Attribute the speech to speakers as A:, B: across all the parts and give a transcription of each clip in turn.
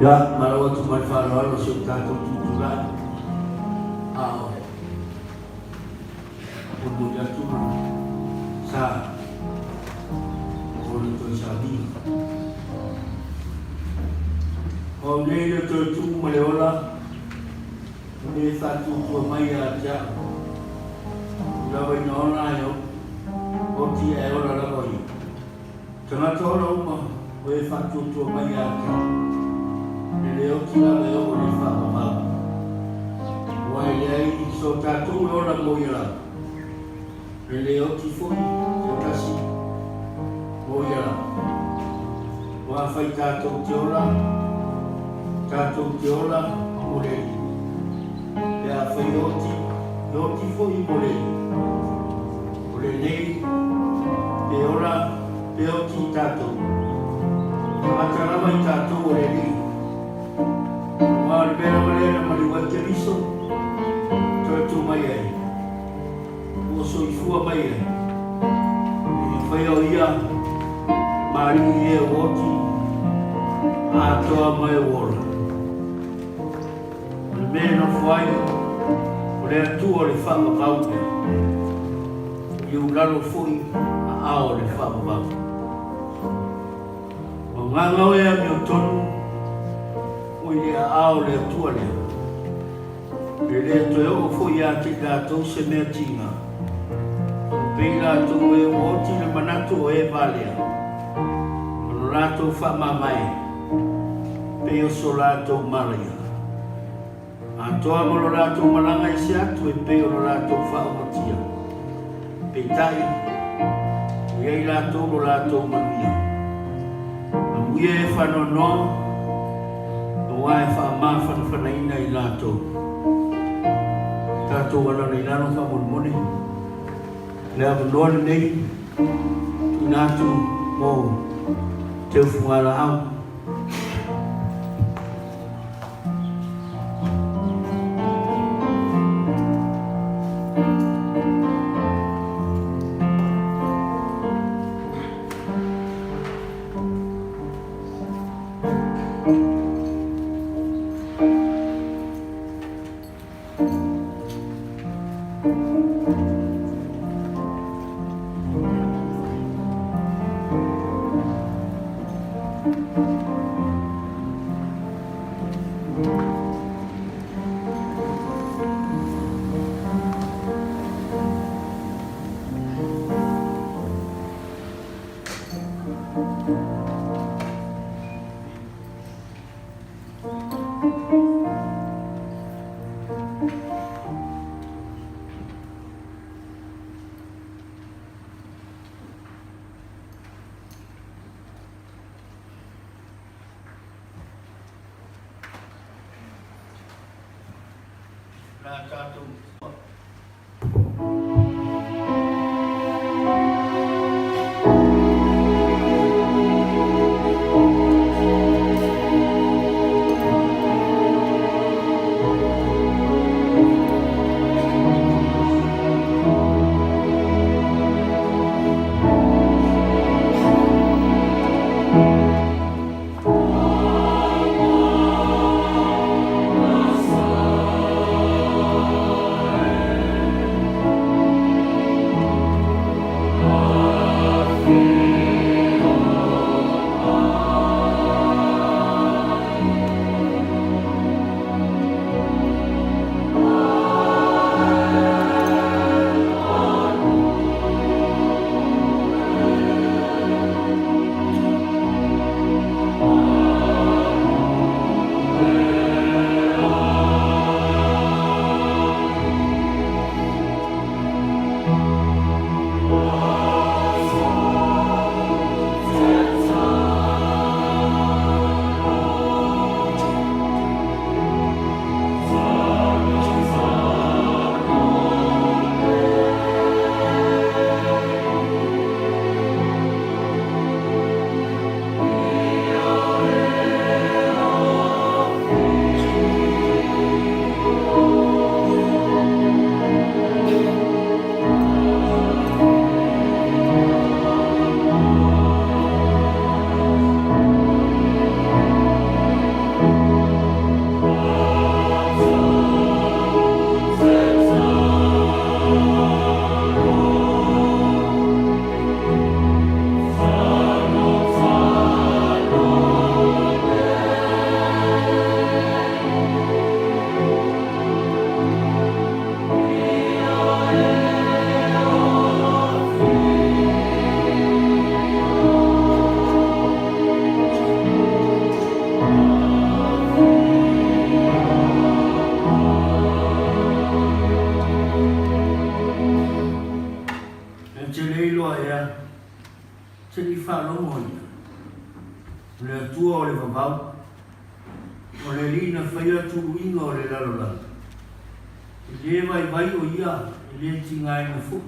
A: Ya, marawa tu mai whāroa se o tātou tūturai. Ao. O muri atu sa. O le toi sa vina. O nei le toi tū ma le ola. Ne whātu tua mai a tia. Lawa ina ona e o. O tia e ola lawa i. Tangata ola uma. O e whātu tua mai a tia. Leo kila leo ni fama mama. Wai lei so tatu ora moira. Leo ki foi o tasi moira. Wa fai tatu tiola more. Ya fai oti foi more. More nei peora peoti tatu. Matara mai tatu more nei. Mara mera mari wate riso tu mai ai o so i fua mai ai e whai o ia mari e oti a toa mai ora o me no whai o le atu o le whanga paupe i ulalo fui a ao le whanga paupe o ngangau ea mi o tonu le ao le tua le. Le to o foi a te gato se me tinga. Pela to e o ti le manato e valea. No lato fa mamai. Pe o solato maria. Antoa mo lato malanga e se atu e pe o lato fa o tia. Pe tai. Ye lato mo lato maria. Muie fa no Wai fa mafa na fanaina i lato. Tato wana na ilano fa monmone. Le avulone nei. Tunatu mo te fuala au. whaalongo ia. Le atua o le vavau. O le lina whaia tu inga o le lalola. Le vai o ia, le tinga ina fu.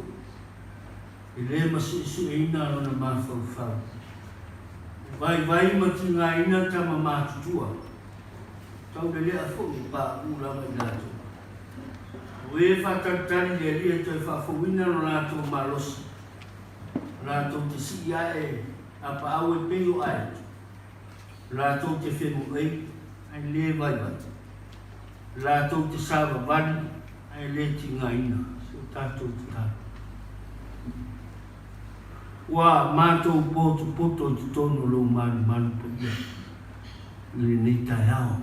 A: Le masu e ina o na mawhau. Vai ma tinga ina tama mātutua. Tau le lea fu pa ula mai lato. Ue whakatari le lia toi whawhawina no lato malosi. Lato te si ia apa au peo ai. Lato te whemu ei, ai le vai. Lato te sawa vani, ai le tinga ina. So tato te tato. Ua mātou poto te tono lo manu pa ia. Le nei tai ao.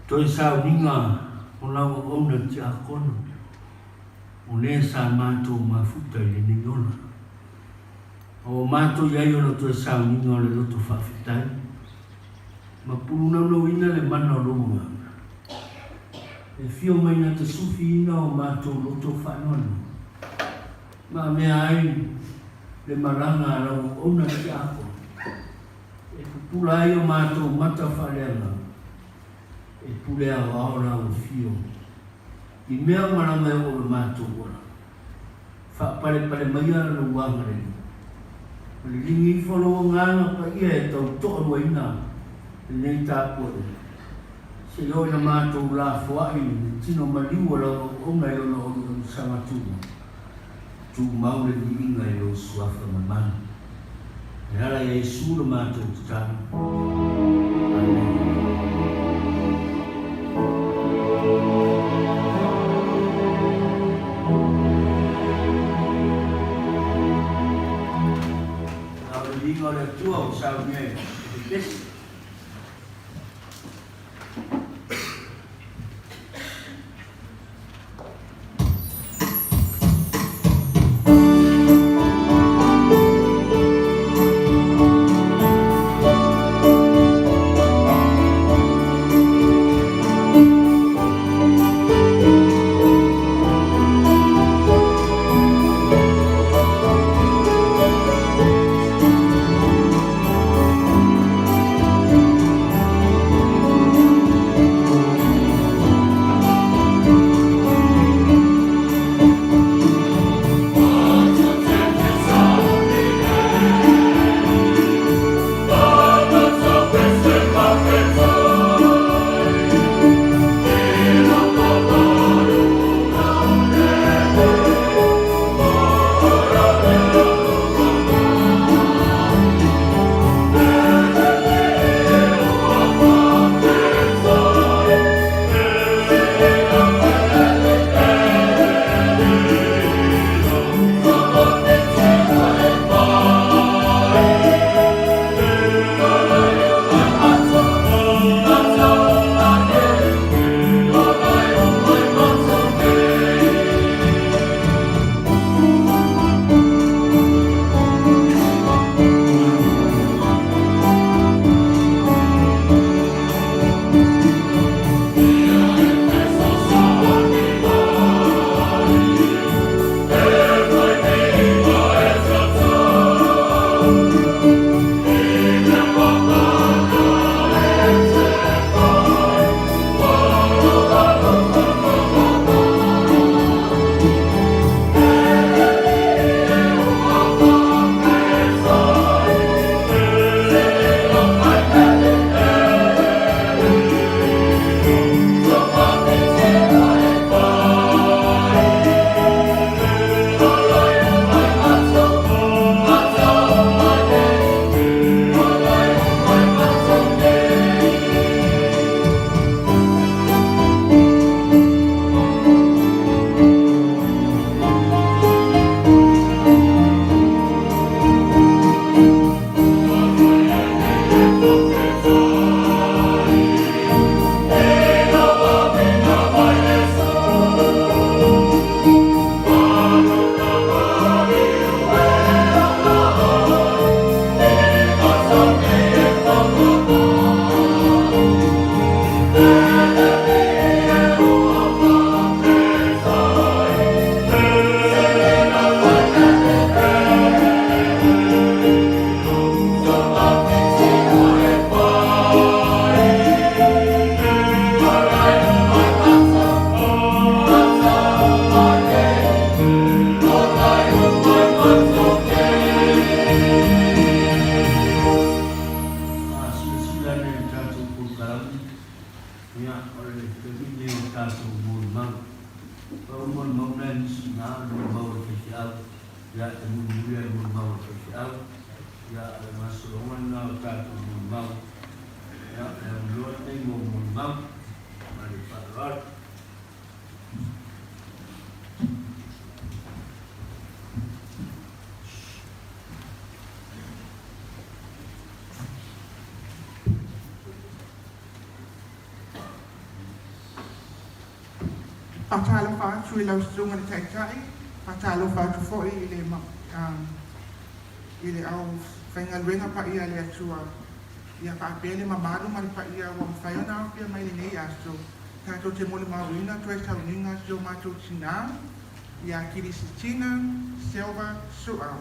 A: Toi sao ninga o lawa ona te akono. O ne sa mātou mafuta i le ningona. O mātou iai ona toi sao ninga o le loto whawhitai. Ma puruna no ina le mana o ronga. E fio mai na te sufi ina o mātou loto whanonu. Ma mea ai le maranga a lau ona te ako. E pupula ai o mātou mata whareanga. E pulea o aora o fio. I mea maranga e o le mātou ora. Whapare maia no wangare. Le lingi i wholo ngana pa ia e tau toa waina. E nei tāpua e. Se oi na mātou la fuai, tino maliua lau ona e ona o sangatuma. Tu maure di inga e o suafa mamana. E ala e sura mātou te tāna. Amen. Aure di inga o le tua o sao nye. Besi. Mon moment na mau official ya kemudian mau official ya masulungan na ta mau ya luar ni mau mari parat
B: Patalo fa sui lau sunga ni tai patalo fa tu foi ile au whainga luenga pa ia le atua ia pa apele mamaru mari pa ia wa mwhaiona pia mai le nei aso tato te mole mawina tu e tauninga so mato tina ia Kilisitina Silva Sua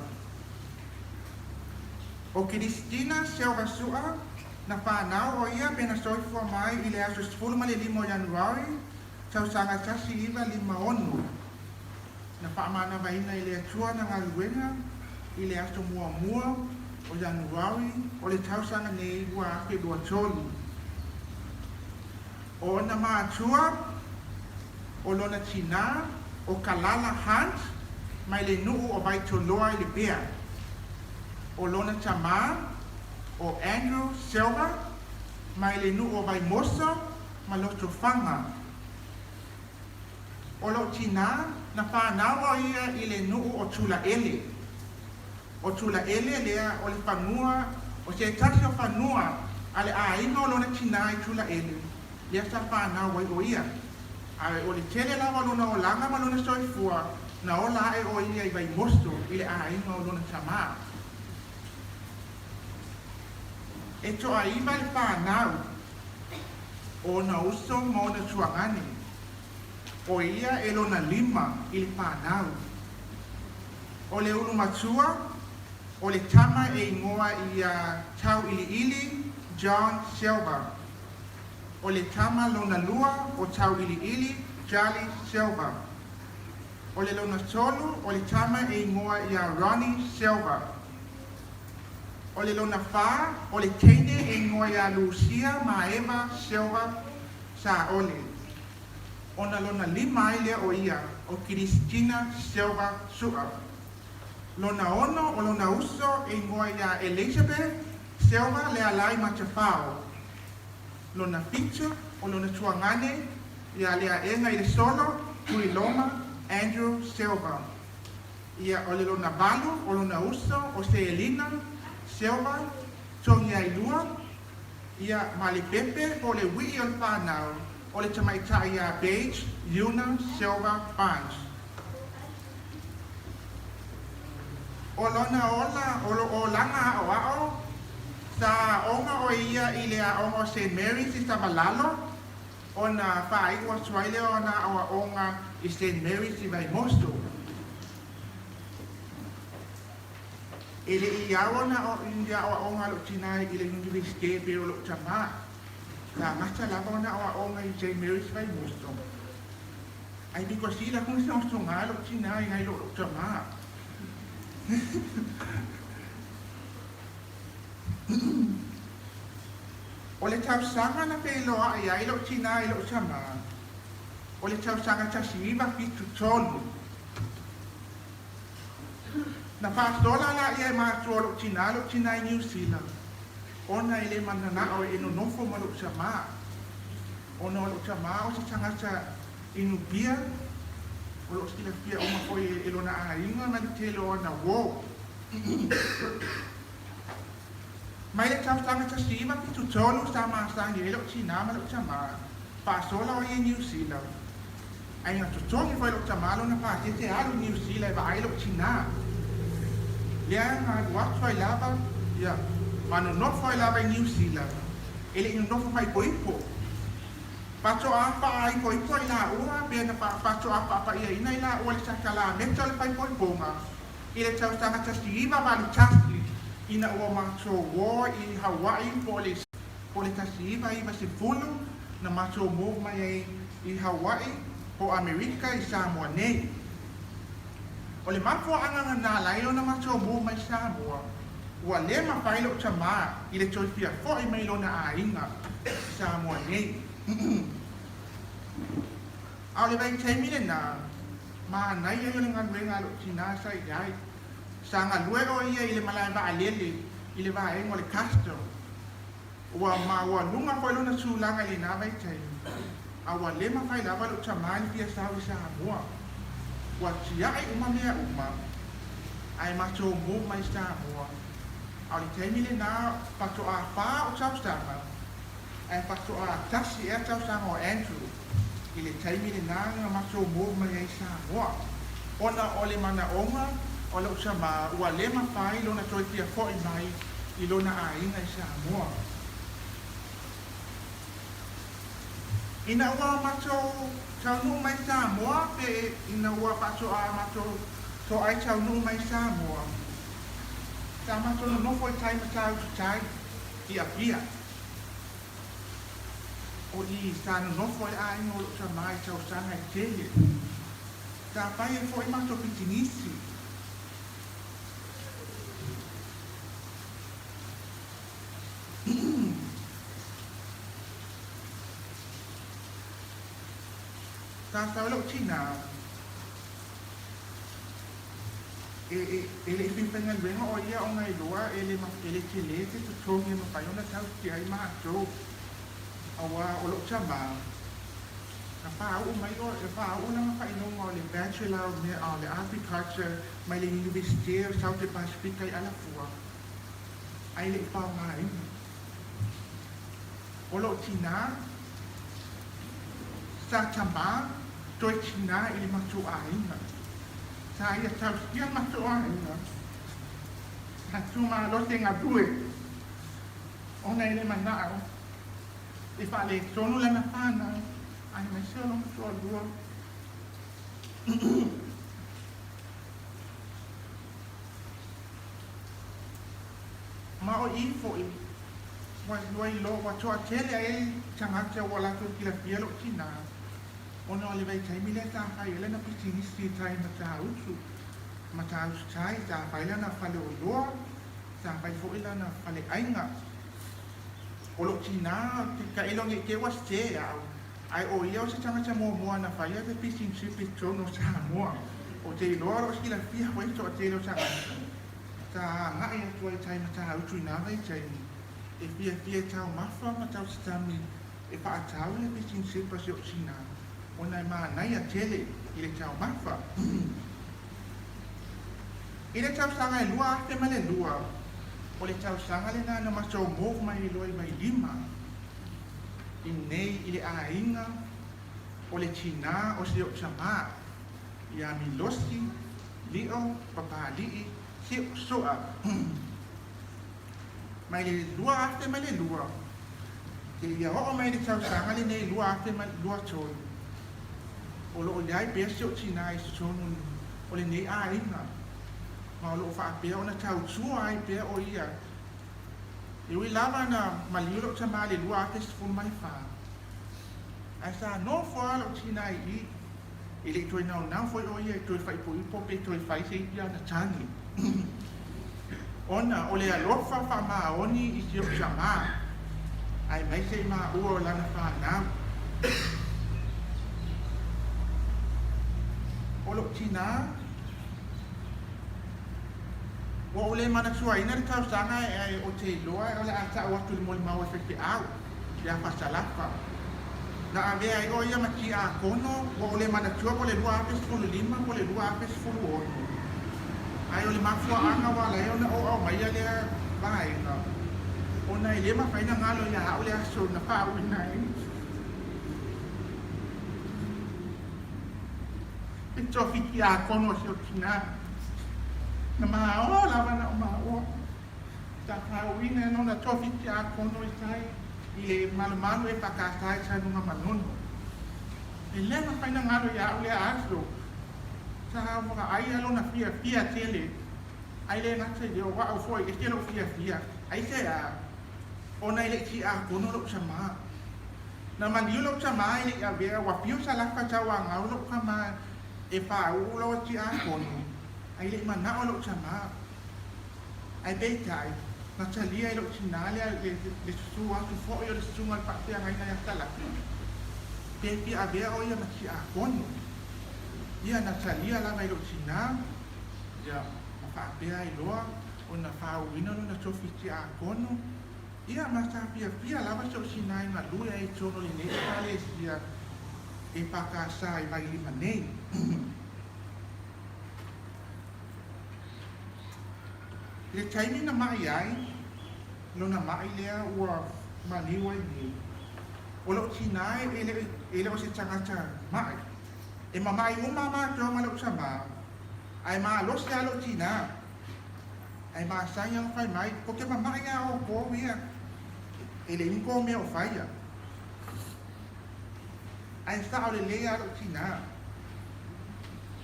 B: o Kilisitina Silva Sua na whanau o ia pena soifua mai ile aso 15 Januari tau sanga tasi iwa 5 na whaamana waina ile atua na ngaluenga ile aso mua o Januari o le tau sanga nei ua ake lua tolu. O na maatua o lona tina o Kalala Hunt mai le nuu o Vaitoloa i le bea. O lona tama o Andrew Silva mai le nuu o Vaimosa ma loto fanga. O lo tina na whanawa ia i le nuu o Tula Ele. O Tula Ele lea o le whanua, o se tasi o whanua ale a ino o lona tina i Tula Ele. Lea sa whanawa i o ia. Awe o le tele lawa lona o langa ma lona soifua na o la e o ia i vai mosto i le a ino o lona tama. E to a iwa le whanau o na uso mo na tuangani. O ia e lona 5 i le whanau. O le ulu matua, o le tama e ingoa i a tau ili John Silva. O le tama lona 2 o tau ili Charlie Silva. O le lona tolu, o le tama e ingoa i a Ronnie Silva. O le lona 4, o le teine e ingoa i a Lucia Maeva Silva sa ole. Ona lona 5 ile o ia o Kilisitina Silva Sua. Lona 1 o lona uso e ngoa ia Elizabeth Silva le alai matafao. Lona 7 o lona tuangane ia le aenga i le solo kui loma Andrew Silva. Ia o le lona 8 o lona uso o Selina Silva tongi ai lua. Ia mali pepe o le wii o le whanau. O le tamaita ia Beige, Yuna, Silva, Barnes. O lona ola, o langa o sa onga o ia i le onga o St. Mary's i Savalalo, o na whaaiwa suaile o na o onga i St. Mary's i Vaimosto. E le i awa na o india o onga lo tinai i le universite pe o lo tama. La mata lava ona o onga i St. Mary's vai musto. Ai di così la come stiamo stongalo tina i ngai lo tama. O le tau sanga na pe lo ai lo tina i lo tama. O le tau sanga tasiva fitu tolu. Na pastola la ia ma lo tina i New Zealand. Ona ile manana o ino nofo ma lo chama. Ona lo chama o se tangata inu pia. O lo skila pia o ma foi ilo na ainga na telo na wo. Mai le tau tangata siva ki tu tolu sama sangi ilo china ma lo chama. Pa sola o New Zealand. Ai na tu tongi foi lo chama lo na pa te alu New Zealand va ilo china. Lea na wat foi lava ya. Mano no foi lá em New Zealand. Ele não foi poipo. Pato apa ai poipo lá uma pena pato apa ia ina lá o ele sakala metal pai poipo ma. Ele tau tanga tasiva vale tasi. Ina o macho war in Hawaii police. Tasiva i basi fulu na macho mo mai i Hawaii po Amerika i Samoa nei. Ole mafo anga na lailo na macho mo mai Samoa. Ua le mawhailo tama i le toifia fo i meilo na a inga sa mua nei. Au le vai taimi le nā, ma nai ai o le ngaluenga lo tina sa i ai. Sa ngaluero ia i le malai wa alele, i le wa engo le kasto. Ua lunga koe luna tūlanga le nā vai taimi. Awa lema whai lawa lo tamai pia sau i Samoa. Ua tia ai uma mea uma, ai mato mo mai Samoa. Au le taimi le nā pato a whā o taustanga, ai pato a tasi e taustanga o Andrew. I le taimi le nā ngā mato mo mai ai Samoa. Ona o le mana onga, o le usama ua lema whai lona toi tia fōi mai i lona a inga i Samoa. Ina ua mato taunu mai Samoa, pe ina ua pato a mato to ai taunu mai Samoa. Sa mato no nofo i tai matau tu tai i a pia. O i sa no nofo i a ingo lo sa mai tau sanga i tele. Sa pai e fo i mato pitinisi. Sa tau lo tina. Ele pinpengan benga o ia o ngai loa ele tele te tutongi ma pai ona tau ti ai ma to. Awa o lo chama. Na pa o mai o e pa o na pa ino mo le bachelor me o le agriculture mai le university of South Pacific ai ala fua. Ai le pa mai. O lo tina. Sa chamba toi tina ili matu ai. Saya tahu sekian masuk orang cuma lo tengah duit orang ini mana ifale sono la napana ai mai solo so dua mau info wai lo wa to tele ai changa cha wala to kila pielo china ona o le vai taimi le ta kai ele na pitinisi tai mata usu tai ta pai lana fale o loa ta pai fo ila na fale ainga o lo tina ka ilo nge ke was te ai o ia o se tanga cha mo na fai te pitinisi pitono sa mo o te loa o skila pia wai to te lo sa ta nga ia tu ai tai mata usu na vai tai e pia tau mafa mata usu tami e pa tau le pitinisi pa se o china ona ma nai a tele i le tau mafa. I le tau sanga e lua ate ma le lua. O le tau sanga le na maso mōk mai i loa i Vailima. I nei i le ainga o le tina o se o sama. I a milosi, lio, papalii, se o soa. Mai le lua ate ma le lua. Ke ia o mai le tau sanga le nei lua ate ma lua toi. O lo iai pese o tina i sonu o le nei a inga. Ma o lo wha pia o na tau tua ai pia o ia. I ui lava na maliro ta ma le lua ake sifu mai wha. Ai sa no wha lo tina i i le toi nau nau foi o ia i toi whai po ipo pe toi whai se ia na tangi. Ona o le alofa wha ma oni i si o sama. Ai mai se ma ua o lana wha nau. O lo tina o le mana tua ina le tau sanga e o te loa o le ata o atu le moli mau e wheke au ia pasalafa na avea i o ia maki a kono o le mana tua po le lua apes fulu lima po le lua apes fulu ono ai o le mafua anga wala e ona o au mai a lea vaenga ona i lema whaina ngalo ia au le aso na pā uina e e tofiki a kono si o tina na mao lava na o mao ta kauina no na tofiki a kono i tai i le malu e whakatai tai nunga manono e lema whaina ngaro ia au le aso ta waka ai alo na fia tele ai le ngata i o wa au foi e kelo fia ai se a ona i le ki a kono lo sama na mandiulo sama i le a vera wa piu sa la whatawa ngau lo kama e wha ulo ti a kono ai le mana o lo chama ai betai na talia i lo tinale le su atu fo i o le sunga pa te ngai na tala pepi a vea o ia na si a kono. Ia na talia la mai lo tina. Ia mawhaapea I loa o na whaawina no na tofi si a kono. Ia masa pia lava so sinai ngā lua e tono I nei tale sia e pakasa I Vailima nei. Le taimi na mai ai, lo na mai lea ua maniwa I nei. O lo sinai ele o se tangata mai. E mamai umama to malo sama. Ai ma lo se alo tina. Ai ma sanya fai mai, porque mamai a o po ia. Ele inko me o faia. Ai sta o le alo tina.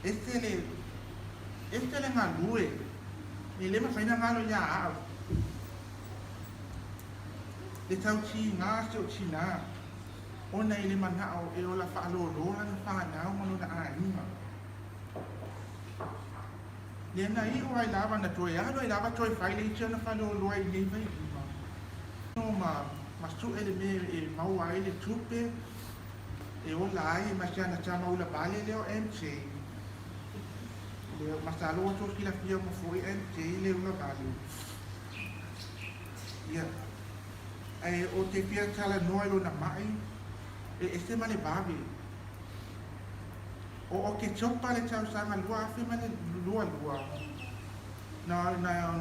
B: Este le ngalue. Ele ma faina ngalo ya a. Le tau chi nga se o tina. Ona ele manao e ola whaalolo na whanau mano na aima. Le na I o ai lava na toi alo ai lava toi whaile I tia na whalolo ai nei Vailima. No ma su ele me e mau ai le tupe e ola ai ma sia na tama ula bale leo MC. Le masalo o toki la fia mo foi MC le ula bale. Ia. Ai o te fia tala noa lo na mai. E male babi. O ke chopa le tau sanga lua afi male lua. Na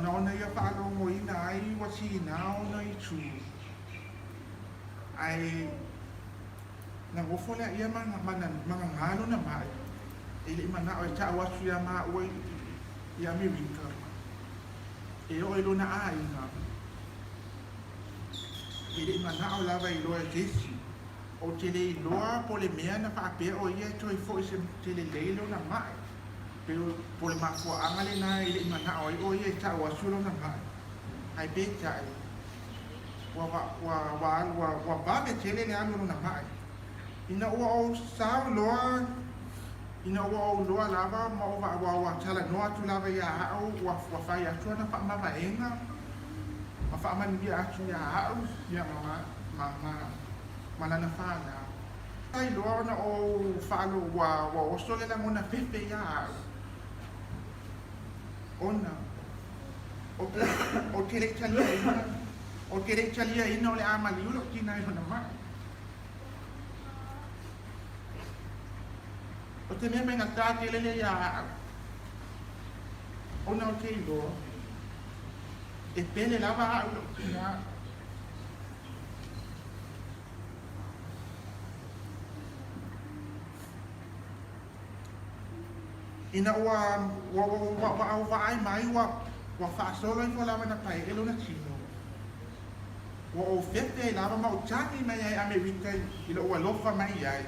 B: ona ia whaalo mo ina ai wasi ina ona I tu. Ai na ngofo lea ia mga ngalo na mai. Ili mana o e ta wasu ia maa ua I Amerika. E o ilo na a ina. Ili mana o lava I loa jesi. O te le loa po le mea na whaapea o ia toi fo I se te le leilo na mai. Pero po le makua angale na I le imana o ia ta o asulo na mai. Ai pe tai. Wa babe te le alo na mai. Ina ua o sao loa. Ina ua o loa lava ma o wa tala noa tu lava ia hao. Wa whai atua na wha mawa enga. Ma wha mani ia atu ia hao. Ia mana na whana. Ai loa na o whaalo wa osole la ngona pepe ia. Ona. O te le talia ina. O te le talia ina o le amali ulo tina I hona mai. O te mea menga tā te lele ia. Ona o te ilo. E pele lava a ulo tina. Ina ua ai mai ua whaasolo I lava na pai elo na tino. Ua o whete lava ma o tangi mai ai Amerika I lo ua lofa mai ai.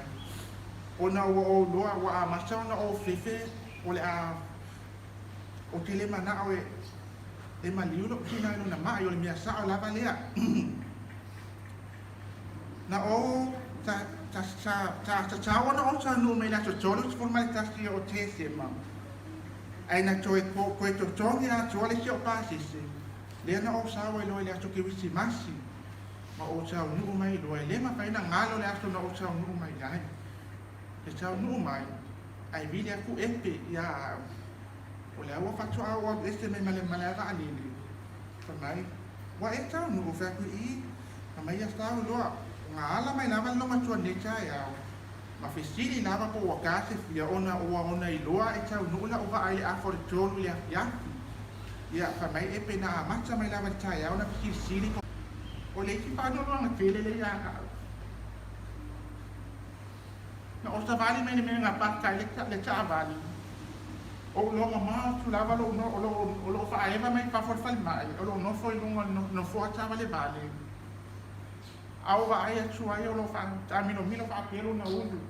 B: Ona ua o loa ua a masao na o whewhe o le a o te le mana o e maliulo kina ino na mai o le mea sao lava lea. Na o ta ona o sa nu mai na totolo si forma le tasi o te se ma. Ai na toe koe totongi na tuale si o pasise. Lea na o sa o ilo le ato ke wisi masi. Ma o sa o nuu mai ilo e le ma kai na ngalo le ato na o sa o nuu mai ai. E sa o nuu mai. Ai vile aku epe ia o le awa fatu a o este me male ava alili. Kamai. Wa e sa o nuu fa ku I. Kamai ya sa o loa. Nga ala mai lava lo matua necha ia. Ma fesili lava po wakase fia ona I loa e tau nula uva aile a for tolu ia fiafi. Ia fa mai e pena a matcha mai lava chai ia ona fesili po. O le ki pano lo nga tele le ia ka. Na o sa vali mai me nga pakka le cha vali. O lo nga ma tu lava lo no o lo fa eva mai pa for fal mai. O lo no foi no fo cha vale vale. Au va ai tu ai o lo fa tamino milo fa pelo na udu.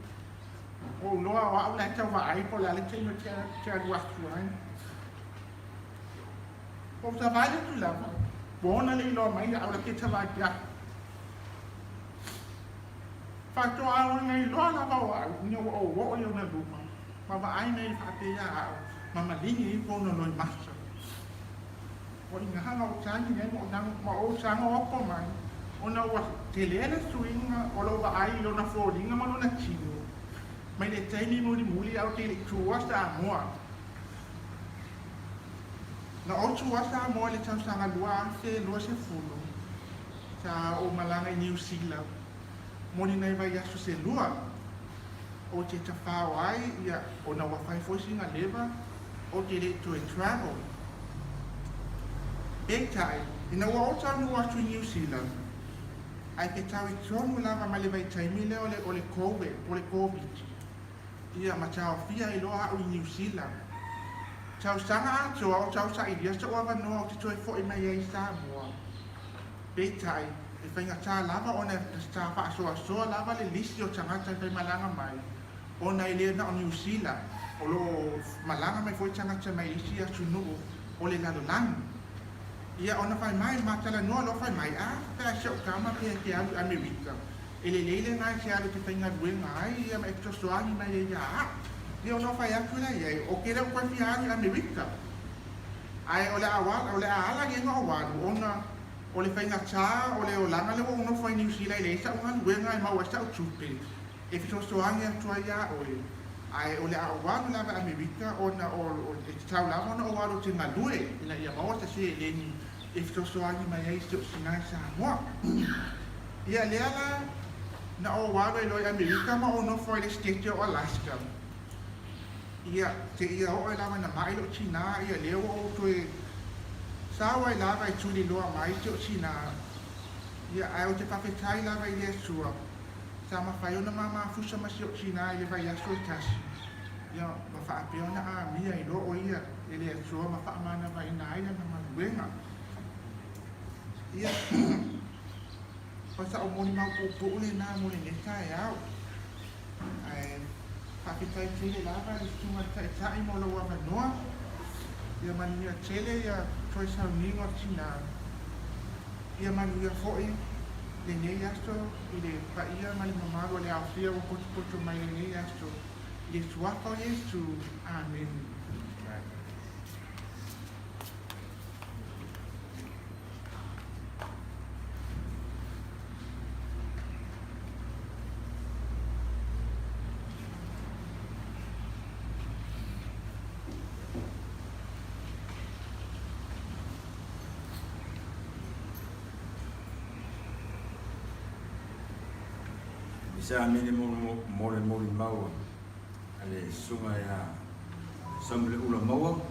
B: O lo au la ta va ai po la le tino tia gua tu ai. O sa vale tu la. Bona le lo mai au la ke ta va ya. Fa to au nei lo la va wa ni o yo na lu ma. Ma va ai nei fa te ya. Ma ma lingi po no lo massa. O inga ha o changi nei mo o chango o po mai. ona ua te lea le suinga o lo wa ai lo na fōringa ma lona tino. Mai le taimi muli au te le tua sa moa. Na o tua sa moa le tau sanga lua se fulu. Sa o malanga i New Zealand. Moni nei vai asu se lua. O te tawhao ai ia o na wawhai fosinga leva o te le to travel. Etai, ina ua o tau nua atu New Zealand. Ai ke tau i tonu lava ma le vai taimile o le COVID. Ia ma tau fia i loa au i New Zealand. Tau sanga atoa o tau sa iria sa ua wanoa o te toi fo i mai ei Samoa. Etai, e whainga tā lava o na tā whaasoa lava le lisi o tangata i whai malanga mai. O na i lea na o New Zealand. O lo malanga mai foi tangata mai isi atu nuu o le lalolangi. Ia ona whai mai matala noa lo whai mai pēr seo kama pēr ke alu Amerika. E le leile ngai ke alu te whainga ruenga ai ia ma ekto soani mai e ia Ia ona whai aku la iei o kere ukwa fi alu Amerika. Ai o le awala, o le aala genga o walu ona o le whainga tā o le o langa le o whai New Zealand le isa unga ruenga i maua sa o tupe. E fito soani atua ia oe. Ai o le awala lava Amerika ona o e tau lava ona o walu te ngalue ina ia maua ta se leni e fito soani mai ei se o sinai Samoa. Ia leala na o walu e loi Amerika ma o no fwai le state o Alaska. Ia te ia o e lava na mai lo China ia leo o toe sawa e lava e tuli loa mai te o China. Ia ai o te papetai lava i lea sua. Sa ma whai ona ma fusa ma si o China i le vai aso i tasi. Ia ma whaapea ona a mia i loo ia e lea sua ma whaamana vai na aina na maluenga. Ia pasa o moni mau pupule na moni neta e au. Ai papetai tele lava i sunga tai mo lo wa noa. Ia mani ia tele ia toi sa ningo China. Ia mani ia foi le nei asto i le paia mali mamaru le awhia o potu mai le nei asto i le suaka o Yesu. Amen.
C: Sa mene mo mau ale sunga ya samle ula mau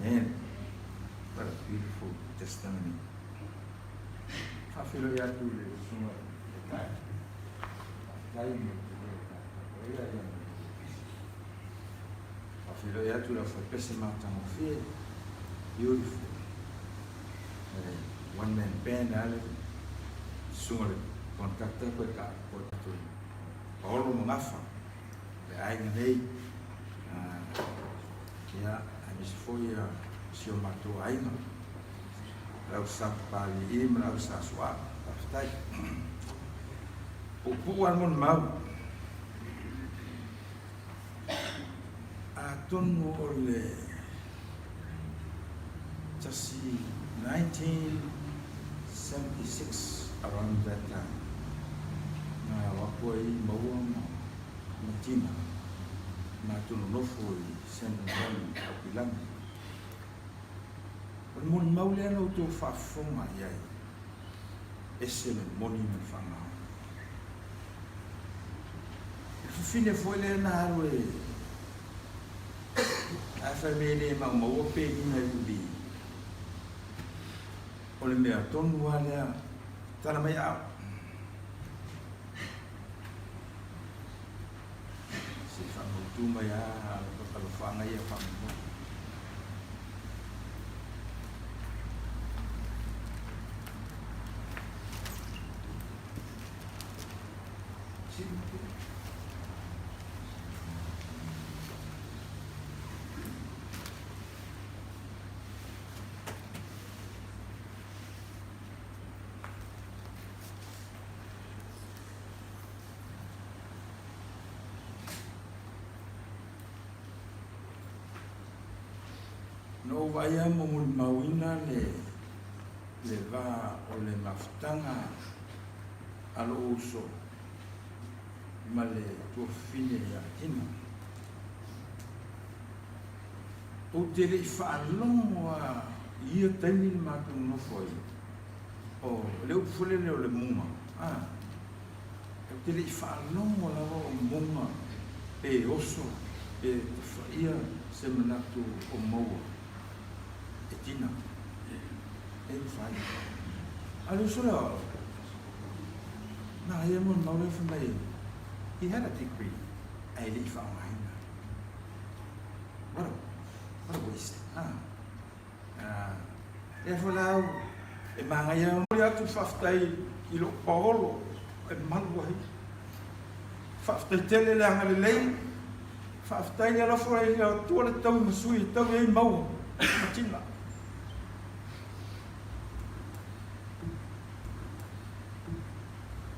C: and what a beautiful testimony. Fafilo ya tu le sunga fafilo ya tu la foi pese mata mo fie beautiful one man band ale sunga contacta ko ka ko tu olo ngafa le ai nei ya ami foi si o mato ai no la usa pali imra usa swa aftai o puan mon mau a tonu ole tasi 1976 around that time na wapoi maua matina na tunu nofo i Senegal au Pilang. Wan moni maule ana uto whafonga iai ese me moni me whanga. E fufine foi le na aru e a whai mele ma maua pe ina i ubi. Ole mea tonu alea tana mai au. Tuma ya kalau fanga ya famu no vaya mo mawina le le va o le maftanga alo uso ma le tuafine ia ina. O te le whaalongo a ia taini le mātou nofo ai. O le upulele o le munga. O te le whaalongo lawa o munga e oso e whaia se manatu o maua. E tina. E whai. Ale sora na ia mon maure whamai. He had a degree. E le whaongaina. What a waste. E whalau, e mangai au. Mori atu whaftai i lo paolo, e malu ai. Whaftai tele le anga le lei. Whaftai le alafo ai a tua le tau masui, tau ei maua. Matina.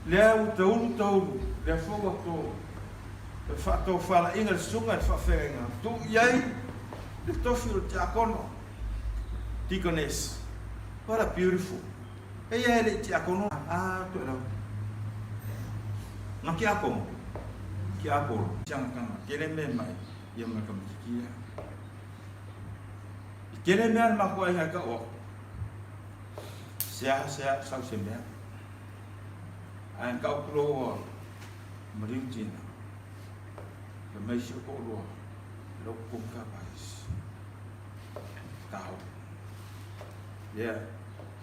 C: Lea u taulu, lea whoga tō. E whaatau whala inga le sunga e whawhenga. Tu iai, le tofi o te akono. Deaconess. What a beautiful. E iai le te akono. Tu e rau. Nga ki akono. Ki akono. Tianga kanga. Kere me mai. Ia mai kamitikia. Kere mea ma kua inga ka o. Sea, sau se mea. Ang kau keluar merinci, Malaysia keluar, lokong kapais, tahu, ya,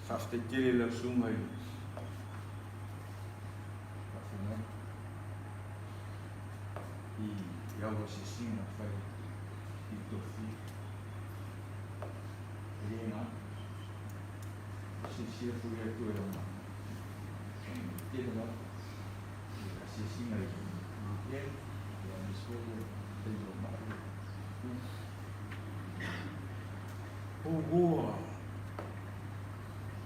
C: fast kiri le sungai, I sisi na fai, itu fi, lima, sisi tu ya tu yang Dia dah kasih singai, dia yang disebut dengan makhluk. Oh,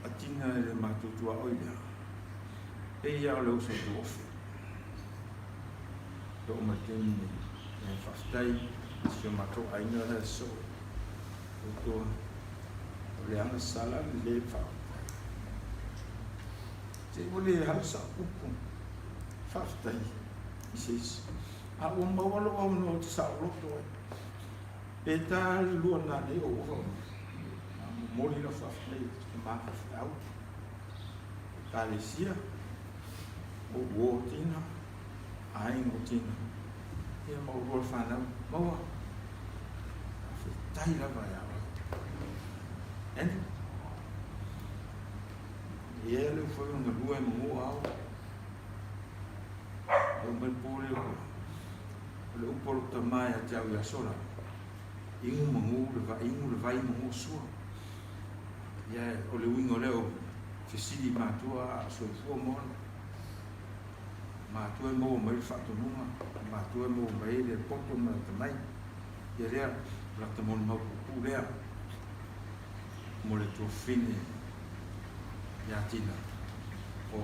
C: atinga le matutua oida. Ia lo so dof. Do maten e fastai, se mato aina le so. To le ana sala le fa. Se boleh harus hukum fakta isis aku mau no saulok to eta luan na de o mori la fakta ma fakta Kilisitina o wotina ai wotina e mau ro fana mau tai la vai en e ele foi lua mo ao o me pole o polo tamai a tau ia sola ingu mangu le vai mo so ia o le wingo leo fisili matua so fu mo matua mo mai fatu numa matua mo mai le poto na tamai ia le la tamon mo pulea mo le to fine ya tina o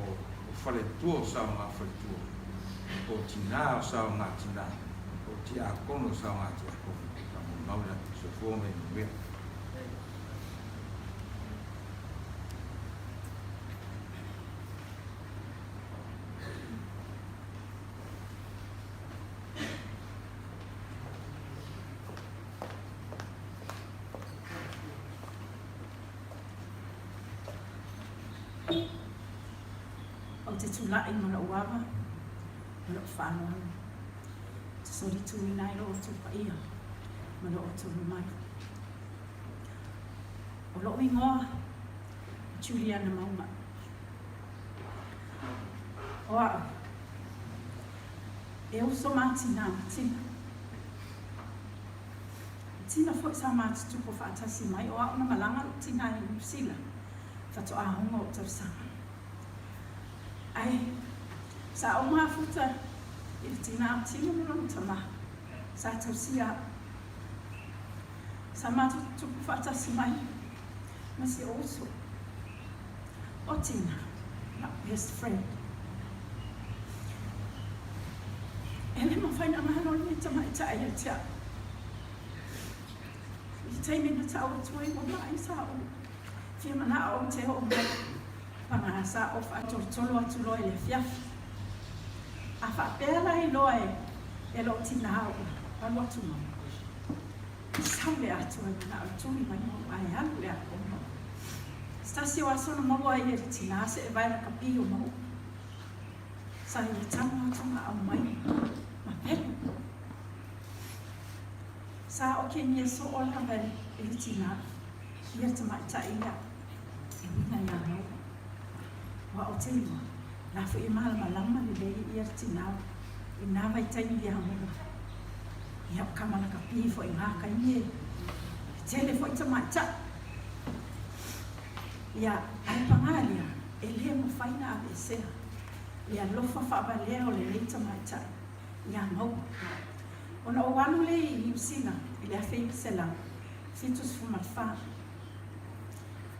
C: fale tuo sa nga fale tuo o tina sa nga tina o tia kono sa nga tia kono mo maula so fome me
D: O te tula I mana uawa, mana o whanau. Te sori tui nai lo o tupa ia, mana o tulu mai. O lo ingoa, Juliana maunga. O a, e o so mātina, tina. Tina foi sa māti tupo whaatasi mai, o a ona malanga tina I Sila. Fato a honga o tausanga. Ai, sa o ngā futa, I tina o tina muna tama, sa tausia. Sa mātu tupu whaatasi mai, masi oso. O tina, my best friend. Ele ma whaina mahano ni tama I tae tia. I teime na tau tuai o mai sa o. Fia mana o te o mai pangasa o whaatolo atu loa le fiafi. A whaapera i loa e lo tina hao alo atu no. Sau le atu e mana o tuli mai mo ai alu le ako mo. Stasi o aso na mawa i e tina se e vai na kapi o mo. Sa i tamu atu na au mai ma pelu. Sa o ke nia so o la vai e tina ia te mai ta ia. E wina ia no. Wa o te iwa. Na fu i mahala malama ni lei ia tinao. I nā vai taini ia mo. Ia kamana ka pi fo i ngā ka nie. Tele fo i ta mai ta. Ia ai pangalia. E lea mo whaina a vesea. Ia lofa whaabalea o le lei ta mai ta. Ia mau. Ona o wanu le i Kilisitina. I lea whei pisela. Fitus fumatwha.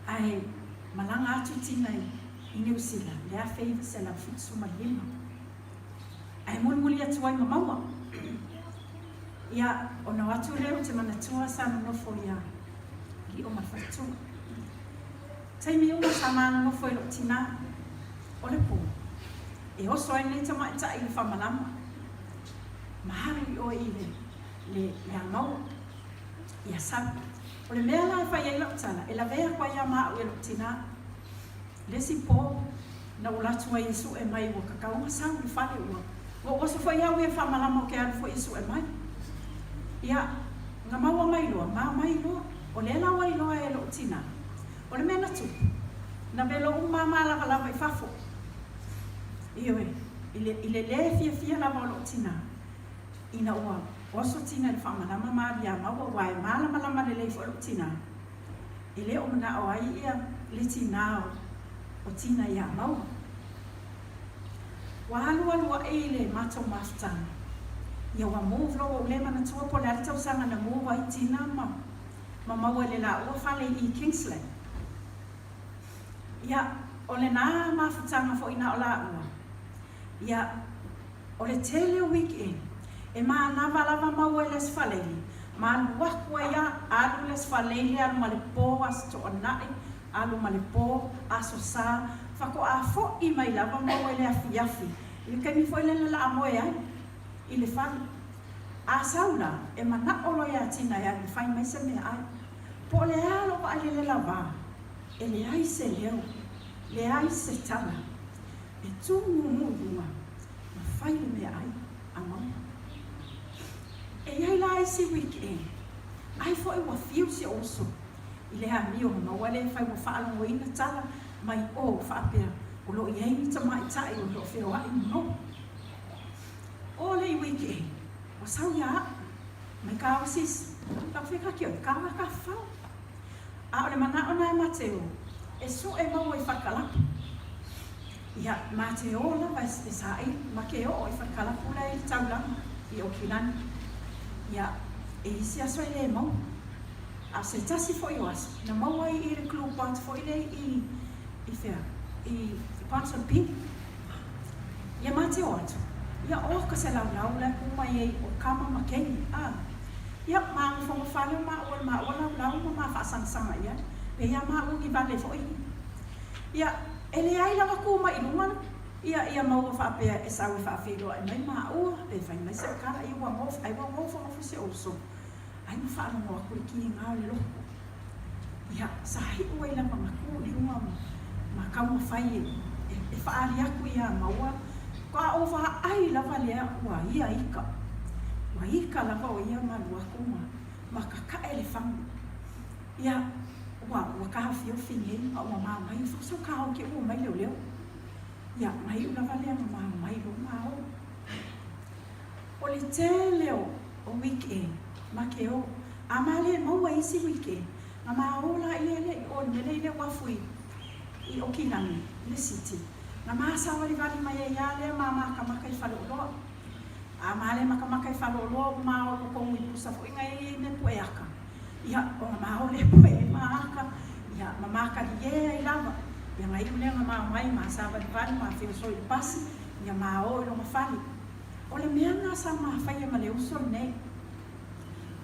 D: Ai malanga atu tina i Kilisitina. Lea whei pisela fitus fumalima. Ai muli atu ai mamaua. Ia ona watu leo te manatua sana nofo ia. I o mawhatu. Taimi uma sa mana nofo i lo tina. O le po. E oso ai nei tama ita i le whamalama. Maharu i o i le mau. Ia sabi. O le mea la e whai ai lautala. E la vea kwa ia maa ue lo tina. Lesi po. Na ulatu ai Yesu e mai ua kakaunga sau i whale ua. O oso whai au e whamalama o ke alu fo Yesu e mai. Ia, ngā maua mai loa, mai loa. O le la wai loa e lo tina. O le mena tupu. Na velo umama lava lava i fafo. Ioe, i le fia lava o lo tina. Ina ua, oso tina le whamalama maari a maua wae malama le leifo o lo tina. I le o mana o ai ia le tina o tina ia maua. Wa alua e le mato maftana. Ia wa move lo o le mana tua po le atau sanga na move ai tina ma maua le la ua whale i Kingsley. Ia, o le nā mawhutanga fo ina o la ua. Ia, o le tele weekend, e maa nā walava maua e les whaleili. Maa luakua ia, alu les whaleili, alu ma le pō aso to anai, alu ma le pō aso sā. Whako a fo i mai lava maua e le afi. I kemi fo i le la amoe ai. I le whani. A sauna, e mana olo ia tina ia, i whai mai se mea ai. Po le alo pa ai le lava. E le ai se leo, le ai se tala. E tūmu mūrunga, ma whai le mea ai, a mau. E ai la ai si weekend. Ai fo e wa fiu si oso. I le hamio, ma wale whai wa whaalo o ina tala, mai o whaapea. O lo i heini ta mai tai, o lo whio ai mau. O le weekend, o sau ia, mai ka o sis, ka whika kio, ka waka whao. A o le mana o nai Mateo, e so e mau i whakalapu. Ia, Mateo la vai e sai, ma ke o i whakalapu la i taulanga, i o kilani. Ia, e isi aso i le mau. A se tasi fo i o aso, na mau ai i le klu pat fo i le i whea, i Panson Pink. Ia Mateo atu. Ia oka se lau la kuma i o kama makeni. Ia maa whonga whale o maa lau ma whaasanga ia. Pe ia maa ungi vale fo i. Ia ele ai lava kuma i lumana. Ia maua whaapea e sawe whaaferoa e mai maa ua. Pe whai mai se kara i ua ngof. Ai ua ngof o se oso. Ai ma whaano moa kuri ki ngā le loko. Ia sahi ua i lava maku i lunga ma kauma whai e whaari aku ia maua. Ka o wa ai lava lea wa ia ika. Wa ika lava o ia malua kuma. Ma ka ele whangu. Ia wa ka hawhi o whinghe ma o maa mai. Whakasau ka hau ke ua mai leo. Ia mai u lava lea ma maa mai lo maa o. O le te leo o weekend. Ma ke o. A maa le maua isi weekend. Ma maa o la ia le o nele le wafui. I o Kilani, le city. Na masa wali vali mai ia le mama kamaka I falo lo. A male makamaka I falo lo ma o ko mu pusa fo ngai ne pueaka. Ia o ma o le pue maaka. Ia mama ka ie I lava. Ia ngai le mama mai masa wali vali ma fio so I pasi. Ia ma o lo ma fali. O le meanga sa ma fai ma le uso nei.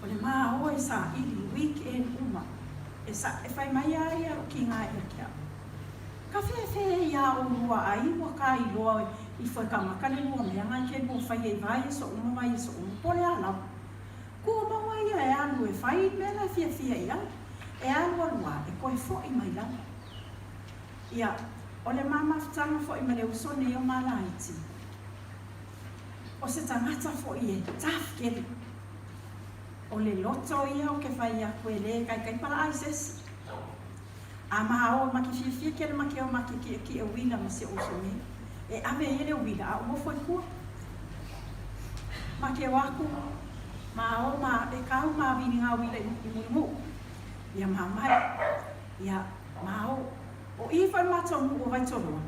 D: O le ma o sa I weekend uma. e sa e fai mai ai o ki ngā ia kia. Ka whewhe ia o lua ai, wa ka i loa i whai ka makane lua mea ngai ke mo whai e vai e so uma mai e so uma pole alau. Kua maua ia e alu e whai mena whia ia, e alu alua e koe fo i mai lau. Ia, o le mama whtanga fo i male usone i o mala iti. O se tangata fo i e tafkele. O le loto ia o ke whai a koe le kai pala ai sesi. A maha o maki whiwhia kele maki o maki ki e wila ma se usone. E ame e le wila a o foi kua. Maki e waku, ma o ma e kau ma vini ngā wila i murimu. Ia maha mai. Ia ma o iwhai mātou o vai toroa.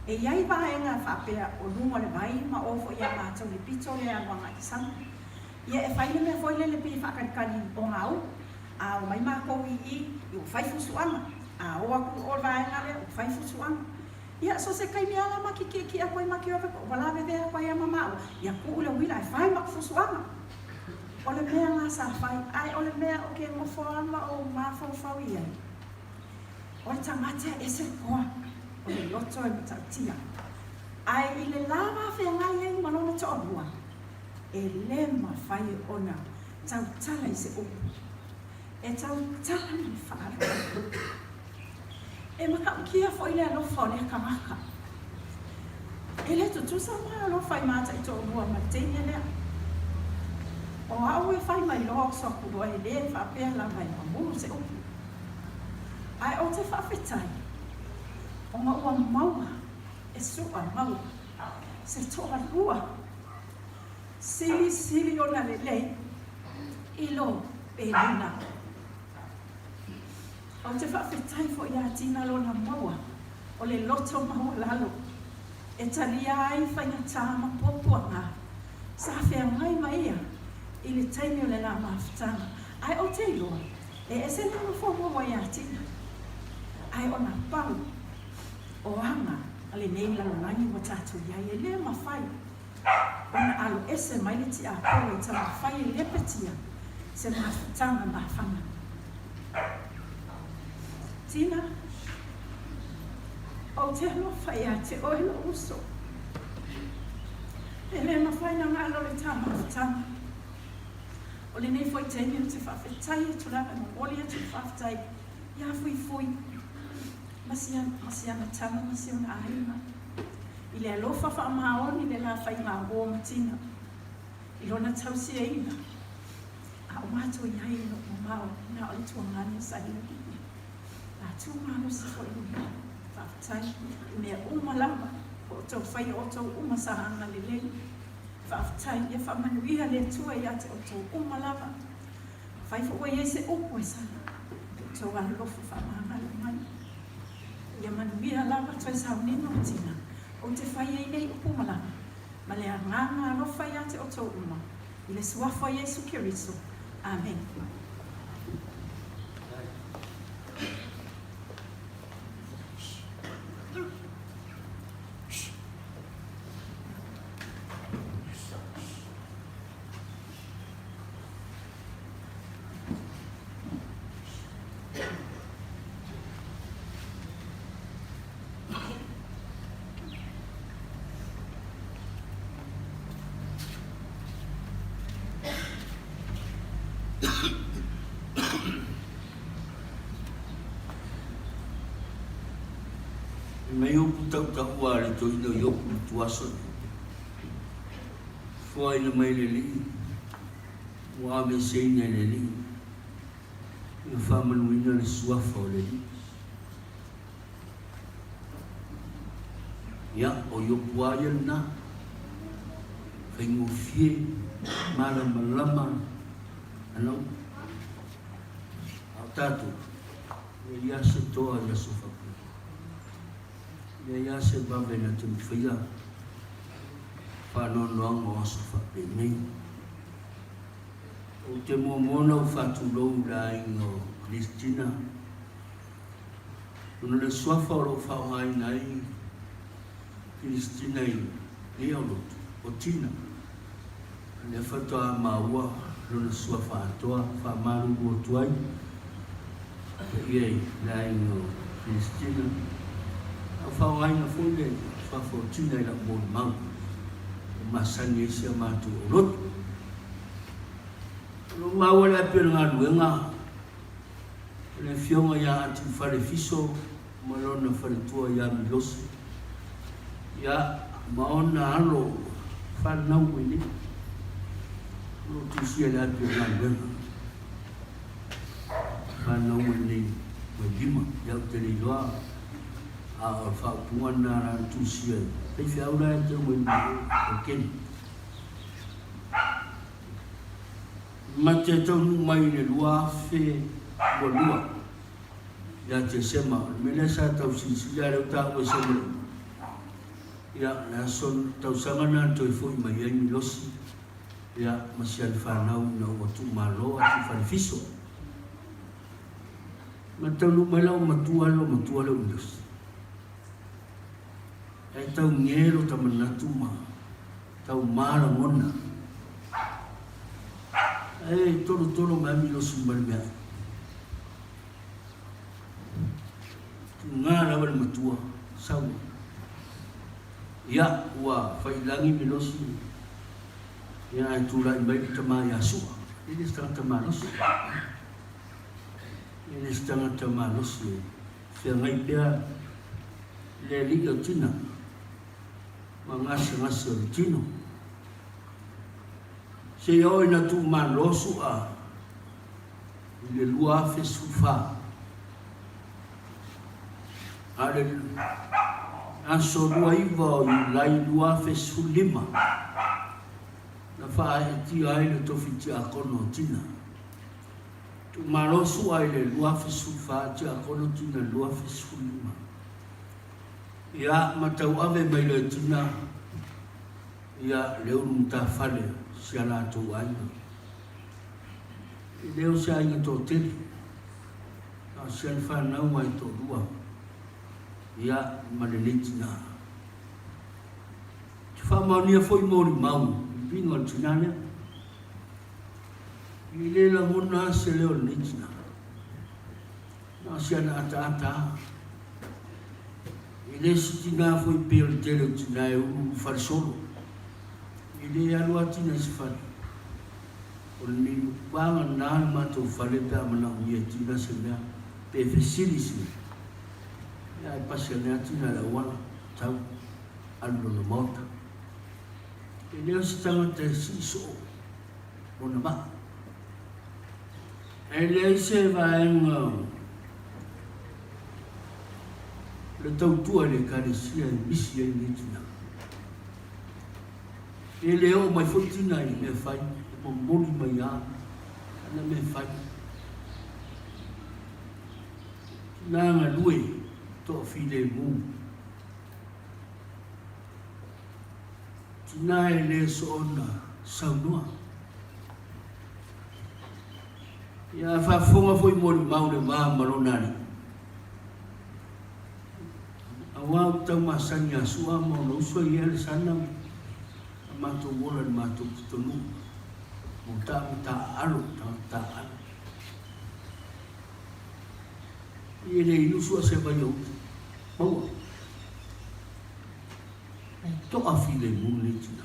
D: E iai vae ngā whapea o lunga le vai ma ofo ia mātou le pito le anuanga ki sanga. Ia e whaile mea foi le pi whakalikali o ngā au. A o mai mākou i o whaifusuanga. A o aku o vae ngā lea o whaifusuanga. Ia so se kai mea la maki ki a koe maki o walawe vea koe a mamau. Ia ku ule wila e whai mak fusuanga. O le mea ngā sa whai. Ai o le mea o ke ngofoanga o ngā whau iai. O le tangata e se koa. O le loto e matautia. Ai i le lava whea ngai e manona to abua. E le ma whai ona tau tala i se upu. E tau tala ni whaara. E maka kia fo i le alofa o le kamaka. E le tutusa mai alofa i mata i to abua matene lea. O au e whai mai loa o soku roa e le whapea la mai amuru se upu. Ai o te whawhetai. O ngā ua maua, e sua maua, se toa rua. Sili o na lelei, ilo e luna. O te whawhetai fo ia tina lo na maua, o le loto maua lalo. E talia ai whainga tāma popuanga, sa whea ngai maia, i le taimi o le la mawhitanga. Ai o te iloa, e se nima fo maua ia tina. Ai o na pau, o anga, ale nei lalangi wa tātou iai, e lea mawhai. O na alo ese mai le ti a koe, ta mawhai e lepetia, se mawhitanga mawhanga. Tina, o te mawhai a te oilo uso. E lea mawhai na ngā alo le tā mawhitanga. O le nei foi teimi o te whawhetai e tulaka no oli a te whawhetai, ia fui. Masiana tama, masiana ahima. I le alofa wha maoni le la whai ngā o matina. I lona tausi e ina. A o mātou i hai no o mao, nā o le tuangani sa hini. A tū māno si fo i ui. Whawhetai, i mea umalama, o tau whai o tau umasahanga le lei. Whawhetai, ia whamanuia le tua i ate o tau umalama. Whai fo ue e se upo e sana. O tau alofa whamanga le mai. Ia manuia lava toi sau nino o tina. O te whai ei nei upu malanga. Ma lea nganga alofa i ate o tau uma. I le suafo Jesu Kiriso. Amen.
A: Mai upu tau ua le to ino i opu tuaso. Fua ina mai le li. Ua me se ina le li. Ina whamanu ina le suafa o le li. Ia o i opu aia na. Whaingo fie. Malama. Anau. Au tātou. Ia se toa ia sofa. Ia se babe na te mwhia. Whanonoanga o aso whape nei. O te mōmona o whatulou la ingo Kilisitina. Una le swafa o lo whauhai nai Kilisitina i aolotu, o tina. Le whatoa maua, lona swafa atoa, whamaru o tuai. Iei, lai no Kilisitina. A whawai na fule, whawhotina i la mōni mau. Masani e sia mātu o roto. Lo mau le apia ngā luenga. Le fionga ia atu whare fiso, malona whare tua ia milosi. Ia maona alo whanau e ni. Lo tusia le apia ngā luenga. Whanau e ni Vailima, iau te ni loa. A whaupunga nā rā tusia. Pei whiaura e te ui o keni. Ma te taunu mai ne lua whe ua lua. Ia te sema, mele sa tau sisia reo tāu e sema. Ia na son tau sangana toi fui mai ai mi losi. Ia masian whanau na ua tu malo atu whanifiso. Ma taunu mai lau matua lo mi losi. E tau ngero ta manatu ma, tau mara ngona. E toro mai mi losu mbari mea. Ngā rawa ni matua, sau. Ia, ua, whailangi mi losu. Ia, e tūra i mai ki tamā i asua. Ine stanga tamā losu. Ine stanga tamā losu. Whia ngai pia, le li o tina. Ma ngasa o tino. Se oi na tu malosu a le lua fe sufa. Ale aso lua iwa i lai lua fe sulima. Na fa e ti ai le tofiti a kono tina. Tu malosu ai le lua fe sufa ti a kono tina lua fe sulima. Ia matau ave mai le tina. Ia leo nunta whale si ala tō aina. Leo si aina tō teri. A si an whanau ai tō rua. Ia malele tina. Ti whamaunia foi mori mau. Vingo al tinane. I lela mona se leo le tina. Na si ana ata. Ele si tina foi pelo tele tina e u farsolo. Ele alua tina si fal. O ni wanga na mato fale pe amana uia tina se mea pe fesilisi. Ya pasi ana tina la wana tau alo na mota. Ele si tanga te siso ona ma. Ele se va le tau tua le karesia e misi e nitina. E leo mai fotina i me fai, mo mori mai a, ana me fai. Nanga lue, to file mu. Tina e le so ona saunua. Ia whafonga foi mori maure maa maronari. Awau tau masani asua mo no usua i ele sana mato wola ni mato tutonu mo ta alo ta alo i ele ilusua se vai au maua to afile mu le tina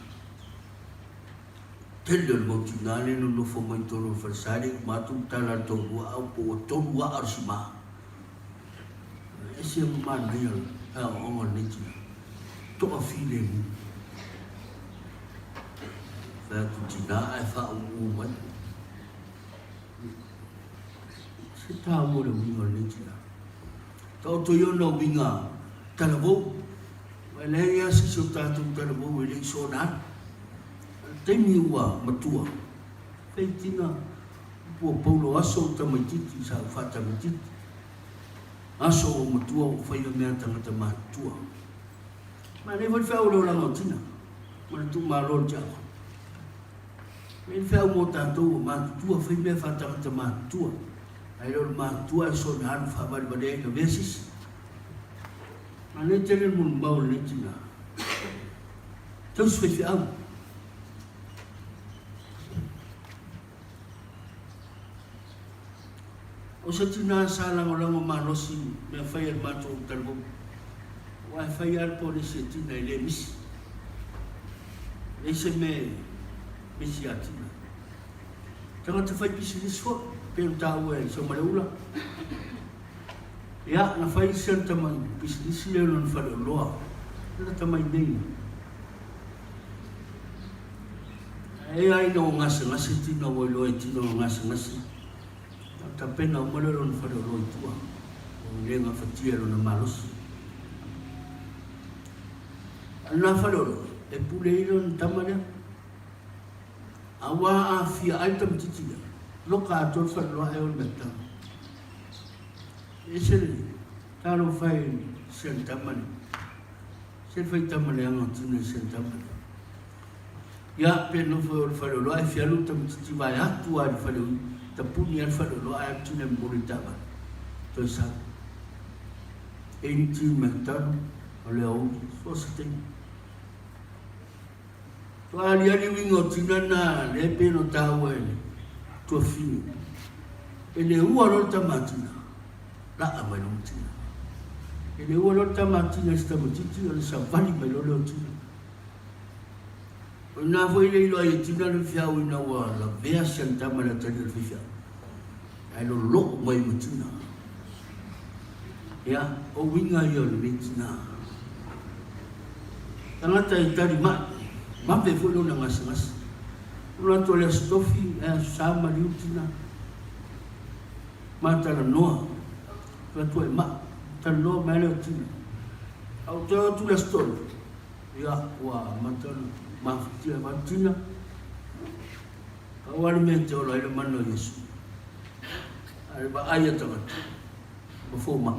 A: tele mo tina le no fo mai toro farsari mato tala to wa au po to wa arsima ese man real a o nitina to afile mu fa tina ai fa u man se ta mo le winga nitina to yo no winga talabo wala ya si so ta tu talabo wele so na temi wa matua feitina po paulo aso tamatiti sa fata matiti aso o matua o whai mea tangata matua. Ma ne whai whao leo langa o tina. Ma ne tu maro tiako. Me whao mo tātou o matua whai mea wha tangata matua. Ai leo matua e so na anu whaabari bade e ka vesis. Ma ne tene mun mau le tina. Taus whai whao. O sa tina sa lango malosi me fai al mato talbo. Wa fai al po le se tina le mis. Le se me misi atina. Tanga te fai pisi le sfo pe ta we so maleula. Ya na fai senta man pisi le non fa loa. La tamai nei. E ai no ngase tina wo lo e tina ngase. Ta pena o malero no faro roi tua. O lenga fatia no na malos. Na faro e puleiro no tamana. Awa a fia alta mtitia. Loka ator faro e o meta. E se taro fai sen tamana. Se fai tamana ya tina sen tamana. Ya peno faro lo e fia luta mtitia vai atua faro tapuni al fado lo ai tune moritava to sa enti mental ole o so sting to ali ali wingo tinana le peno tawe to fini ele ua lo tamatina la amano tina ele ua lo tamatina sta mutiti ole sa vali melo lo tina na foi le lo ai tina le fiau ina wa la vea senta mala tani le fia ai lo lo mai mutina ya o winga yo le tina tangata itari ma pe foi lo na ngas lo to le stofi e sama li utina mata la noa to to ma tan lo ma le tina au to tu la story ya wa mata ma fitia matina awal me te ola ile mano Yesu ai ba ai tamat ba foma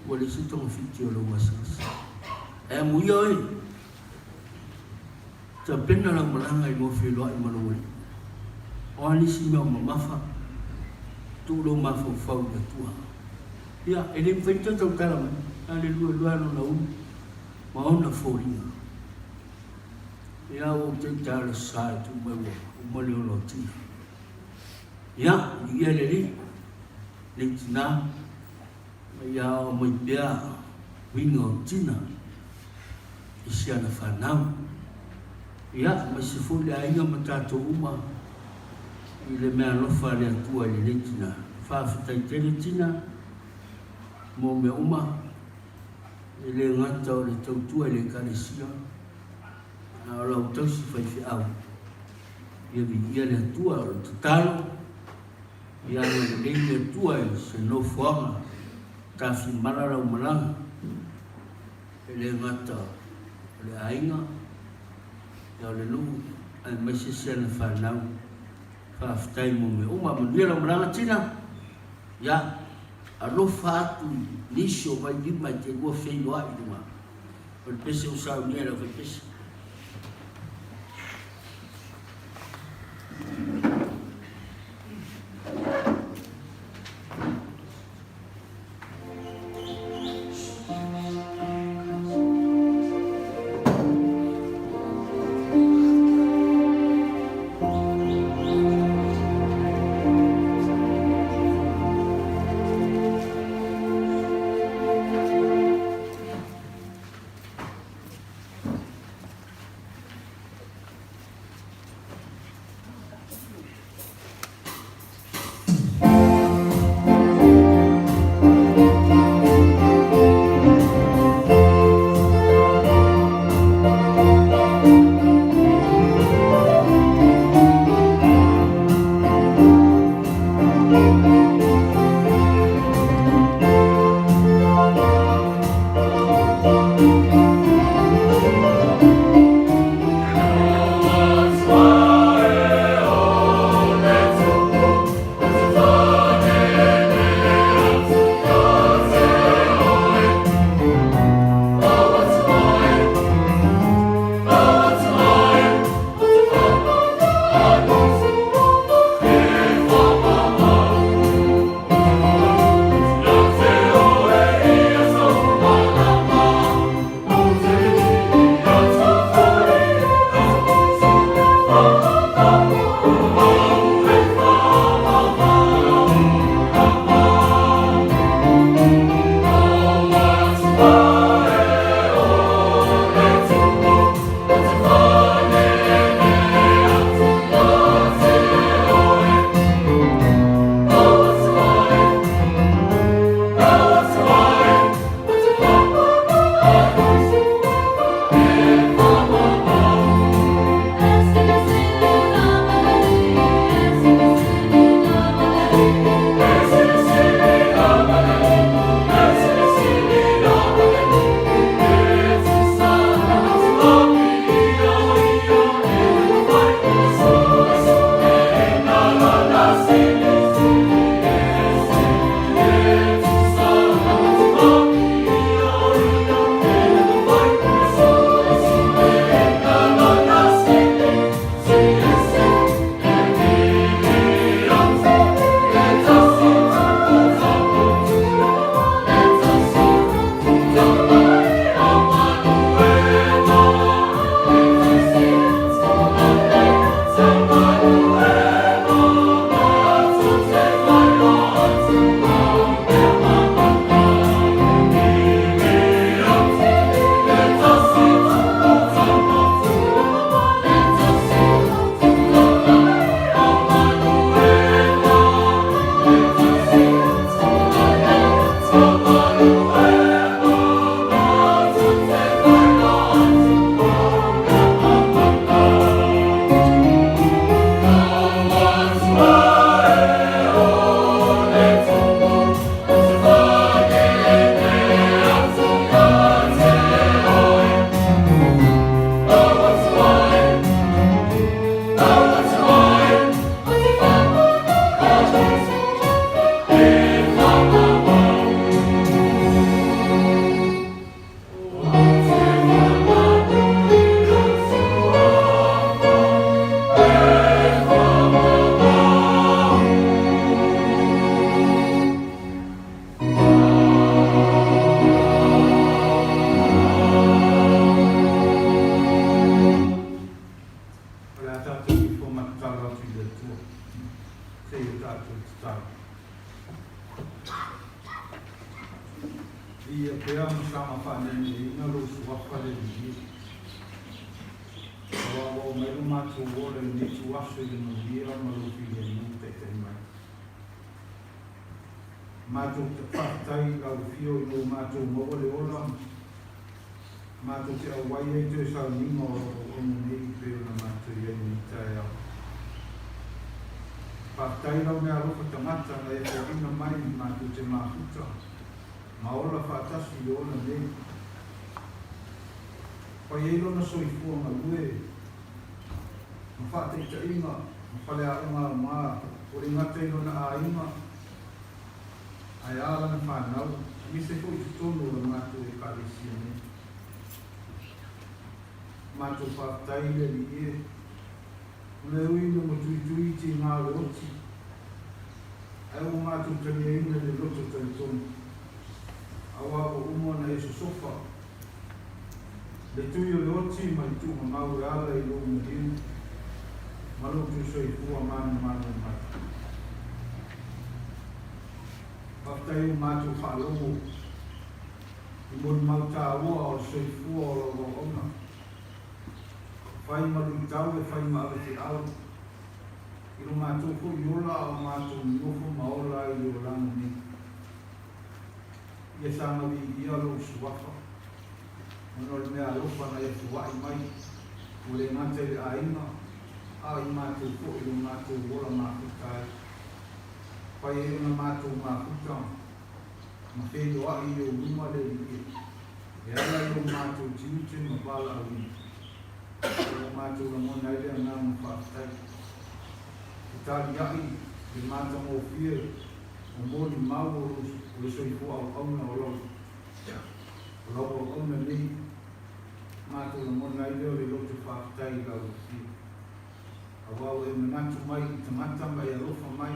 A: wala si tong fitia lo wasas e mu yo ta pena la malanga i mo filo ai malo oni si me mafa tu lo mafa fa de tua ya ele feita tong kala aleluia lo na ma ona foringa ya o te tala sai tu mewa o mole o tina ya ia le tina ya o mai bia wingo tina isia na fanau ya ma se fole ainga matato uma ile mea lofa le atua le tina fa fita i tele tina mo me uma ile ngata o le tautua le kalesia ala o tau si fai fi au ia le tua o tatalo ia le tua se no fuanga ta fi marara o malanga ele ngata le ainga ia le lu ai mesi se na fanau fa ftai mo me uma mo le malanga tina ia alo fatu nisho vai di mai te go fei lo ai duma o pese o sa ni era foi pese
C: mātou te tau. Ia pea masama whanene ina lo suafa le ni. O mai lo mātou ora ni tuaso i no ira ma lo fili ni te te mai. Mātou te whaktai au fio i no mātou moa le ola. Mātou te awai e te sa lima o ono nei peo na mātou i anu i tae au. Whaktai rau mea roka tamata na e te ina mai mātou te mahuta. Maola whaatasi i ona nei. Pai e lona soifua ma ue. Ma whaate ta inga, ma whale a unga maa. O ringate i lona a inga. Ai ala na whanau. Mi se ko i tutonu o mātou e Kilisitina nei. Mātou whaktai le li e. Le ui no mo tui ti ngā roti. Ai o mātou tani e ina le roto tani tonu. Awa o umona e so sofa. Le tui o le oti mai tu ma mau e ala i lo mo hiu. Malo tu so i fua manu mai. Whaktai o mātou whaalomo. I mon mau tā ua o so i fua o lo ona. Whai malu i tau e whai malu te au. I lo mātou ko i ola o mātou nofo maola i o langu ni. Ia sanga vi ia lo suafa. Ono le mea lofa na e fuwai mai. O le ngate le aina. A i mātou ko i lo mātou ola mākutai. Whai e ona mātou mākuta. Ma whendo a i o luma le li. E ala i lo mātou tinuti ma pala a wini. O mātou la mona ele ngā mwhaatai. Te tāli ahi, le māta mō whia, o mōni mau o le soifua au auna o lau. O lau o auna nei, mātou la mona ele o le lote whaatai lau o whia. A wau e manatu mai, te mata mai a rofa mai,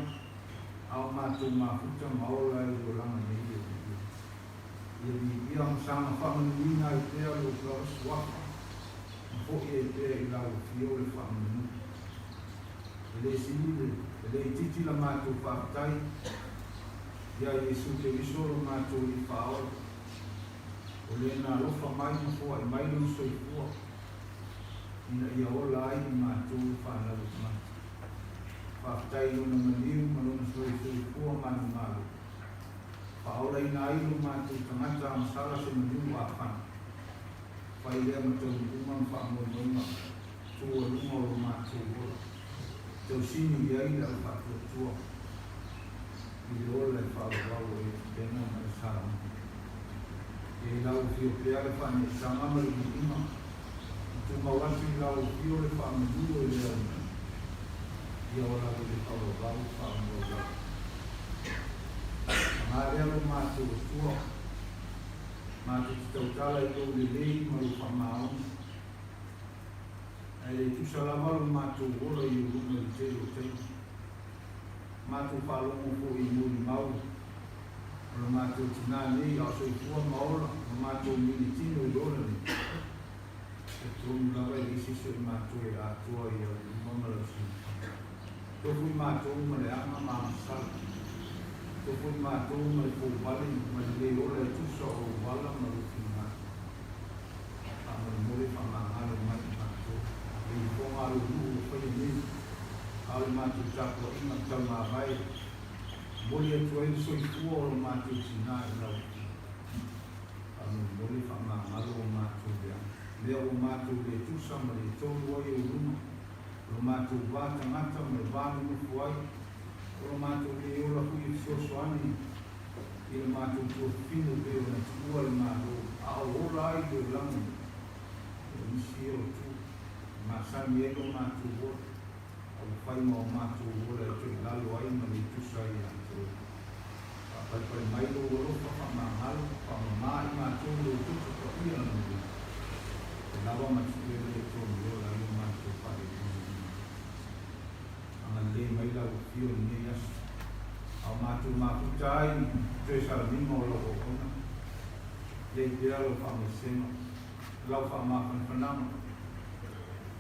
C: au mātou māhuta maola e o langa nei o whia. Ia ni ia masama whamanina i pēa lo lau suafa. Foki e te i lau fio le whaamanu. E le sinile, e le titi la mātou whaatai. Ia Jesu te visoro mātou i whaola. O le nā lofa mai na fua i mai lun soi fua. Ina ia ola ai i mātou i whanau i mata. Whaatai luna maniu, maluna soi fua manu malu. Whaola ina ai lu mātou tangata amasala se maniu a whana. Pai lea ma tau uman whaamoinga, tua luma o mātou ora. Tau sini i aina o whaatua tua. I le ola e whaawau e tena ma e sāma. E lau fio pea le whaane e sāma le ima. I tu mawatu i lau fio le whaamenu e lea ina. I ola o le whaawau whaamau. Ngā lea lo mātou tua. Mātou te tautala i tau le lei ma lo whamao. E le tusalawa lo mātou ora i o luma i te o te. Mātou whalomo ko i muri mau. O mātou tina nei a so i fua maola. O mātou mini tino i ora ni. E tonu lawa i isiso i mātou e atua i au mamala si. Tofu i mātou ma le ama māmasala. Tofu i mātou ma le fōwale ma le ora e tusa o wala ma le whina. A ma le mole whamangalo mai mātou. E i whongaro nuu o whaia nei. A le mātou tāpua inga tau ngā vai. Mole atua e soi fua o mātou tina e lau. A ma le mole whamangalo o mātou lea. Lea o mātou le tusa ma le tolu ai o luma. O mātou wāta ngata ma le wānu mufu ai. O mātou le ola hui fio soani. I le mātou tua whino pe o na tukua le mātou. A o ora ai le langu. O nisi o tu. Māsani e lo mātou ora. A o whaima o mātou ora e tui lalo ai ma le tusa i ato. A pai mai lo o rofa whamahalo. Whamamai mātou le tusa ka ia na le. E lawa matu e le tonu ora i o mātou whare. Le mai la o fio ni as au mātou māputai tue saramima o lau ona le pia lau whamesema lau whamawhanwhanama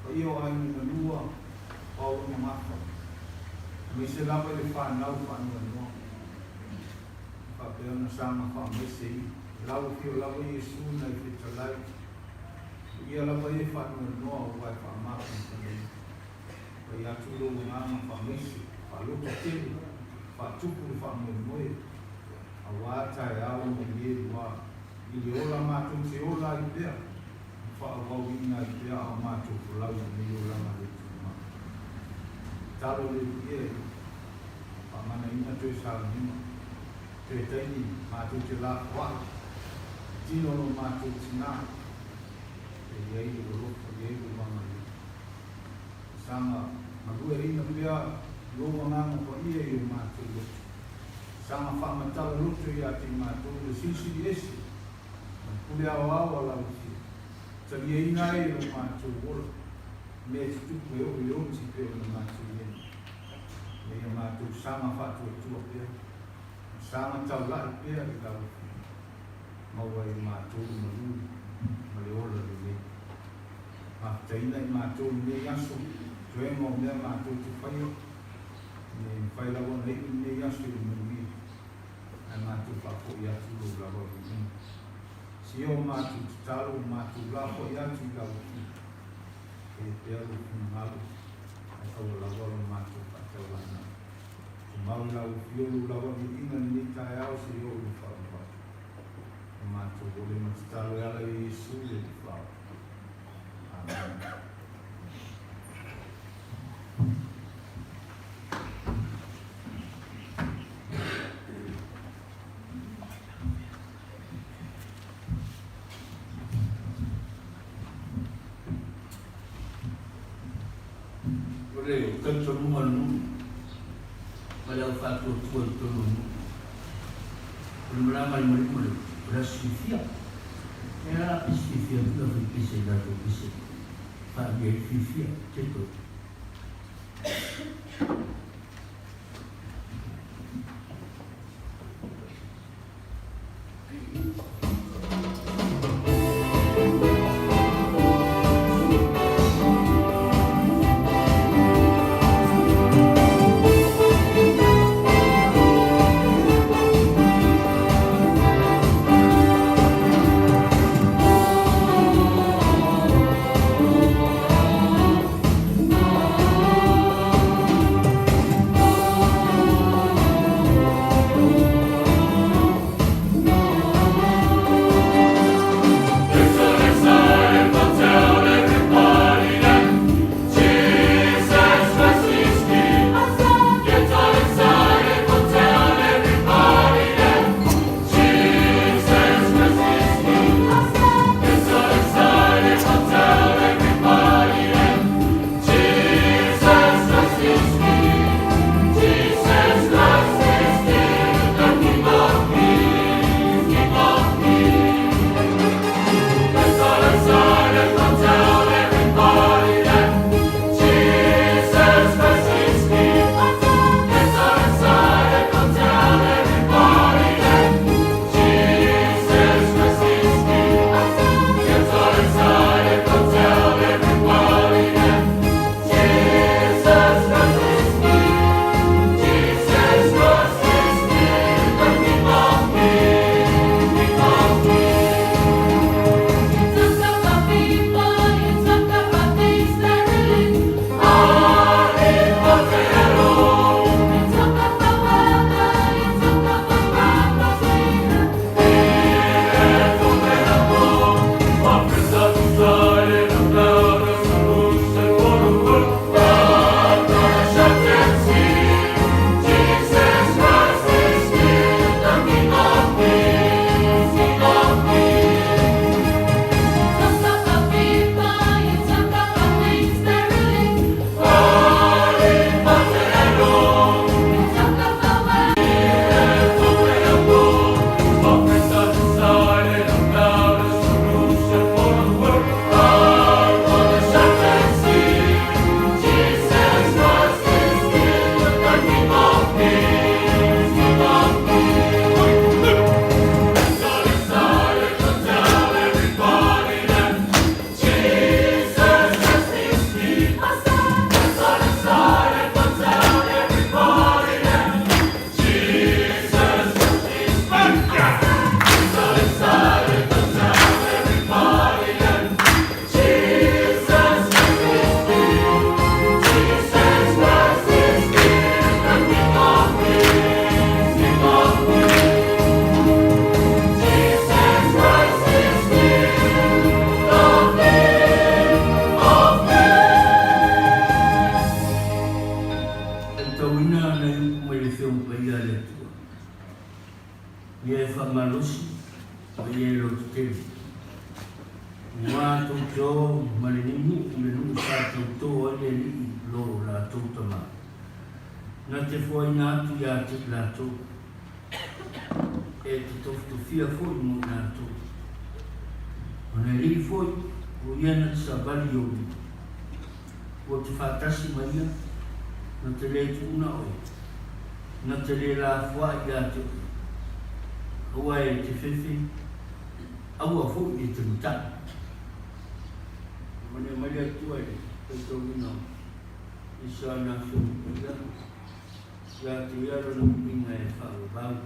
C: o io ai na lua o una mafa Mai se lava le whanau whanua noa. Whapea na sama wha mai se i. Lau ki o lava Iesu na i whitalai. Ia lava e whanua noa o wai whamaka i whanau. Pai atu lo ngama wha mai se. Whaluka tele. Whatupu le whanua moe. A wātai au mo ie wā. I le ola mātou te ola i pia. Whaawau ina i pia au mātou pulau ni ola ma le tūma. Talo le ie. Whamana ina tue sāra nima. Te teini mātou te la wā. Tino no mātou tina. Te iei o rofa, iei o mama i. Sanga, magua ina pia. Loa ngama kwa ia i o mātou lotu. Sanga whamatala lotu i a te mātou le sisi di esi. Kule au au ala usi. Tali e ina e o mātou wola. Me te tupu e o i o ti peo na mātou ieni. Me ia mātou sanga whātua tua pia. Sanga tau lai pia i tau. Maua i mātou ma luli. Ma le ola le le. Taina i mātou le yaso. Tue mo mea mātou te whaio. Me whai lawa na i le yaso i mui. Ai mātou whako i atu lo lawa i mui. Si o mātou te talo, mātou lawa i atu i lawa i. E te alu ki malu. Ai au lawa o mātou whakau lana. Te mau lau fiolu lawa i ina ni tae au si o i whaua. O mātou ole ma te talo e ala i Iesu e te whaua. Amen.
A: Oleh ketemuan pada faktor tuan-tuan bermula mula berasifia era istifia tu dah bisa dah tu bisa tak dia istifia cepat fiong paia le tua. Ia e whamalosi, o ia e roto tele. Ngā tau tō, malininu, me nungu sa tau tō, ole li lo la tau tama. Nā te whai ngā tu ia te la tau. E te toftu fia whai mo ngā tau. O ne li whai, o ia na sa bali o ni. O te whātasi mai ia, na te le tu una oi. Na te le la whai ia te. Aua e te whewhi, aua whai e te mutana. Mana maria tua ni, betul ni. Isa na sudah, ya dia orang ingat faham.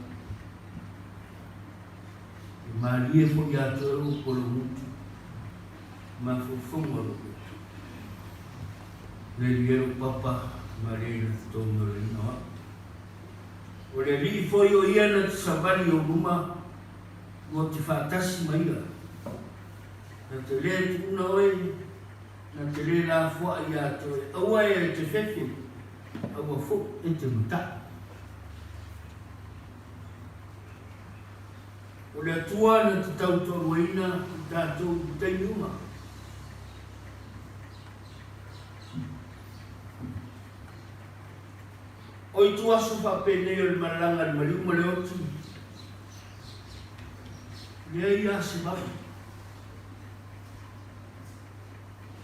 A: Maria pun ya tu kolom, mafufung orang. Lelaki papa Maria tu nolino. Oleh ni foyo ia nak sabari rumah, motivasi Maria. Nanti lihat unawai. Na te le la fua ia to aua e te whewhi aua fu e te muta. O le atua na te tau tō waina tātou tei uma. O i tu aso whapene o le maranga le mariuma le otu. Lea ia se mai.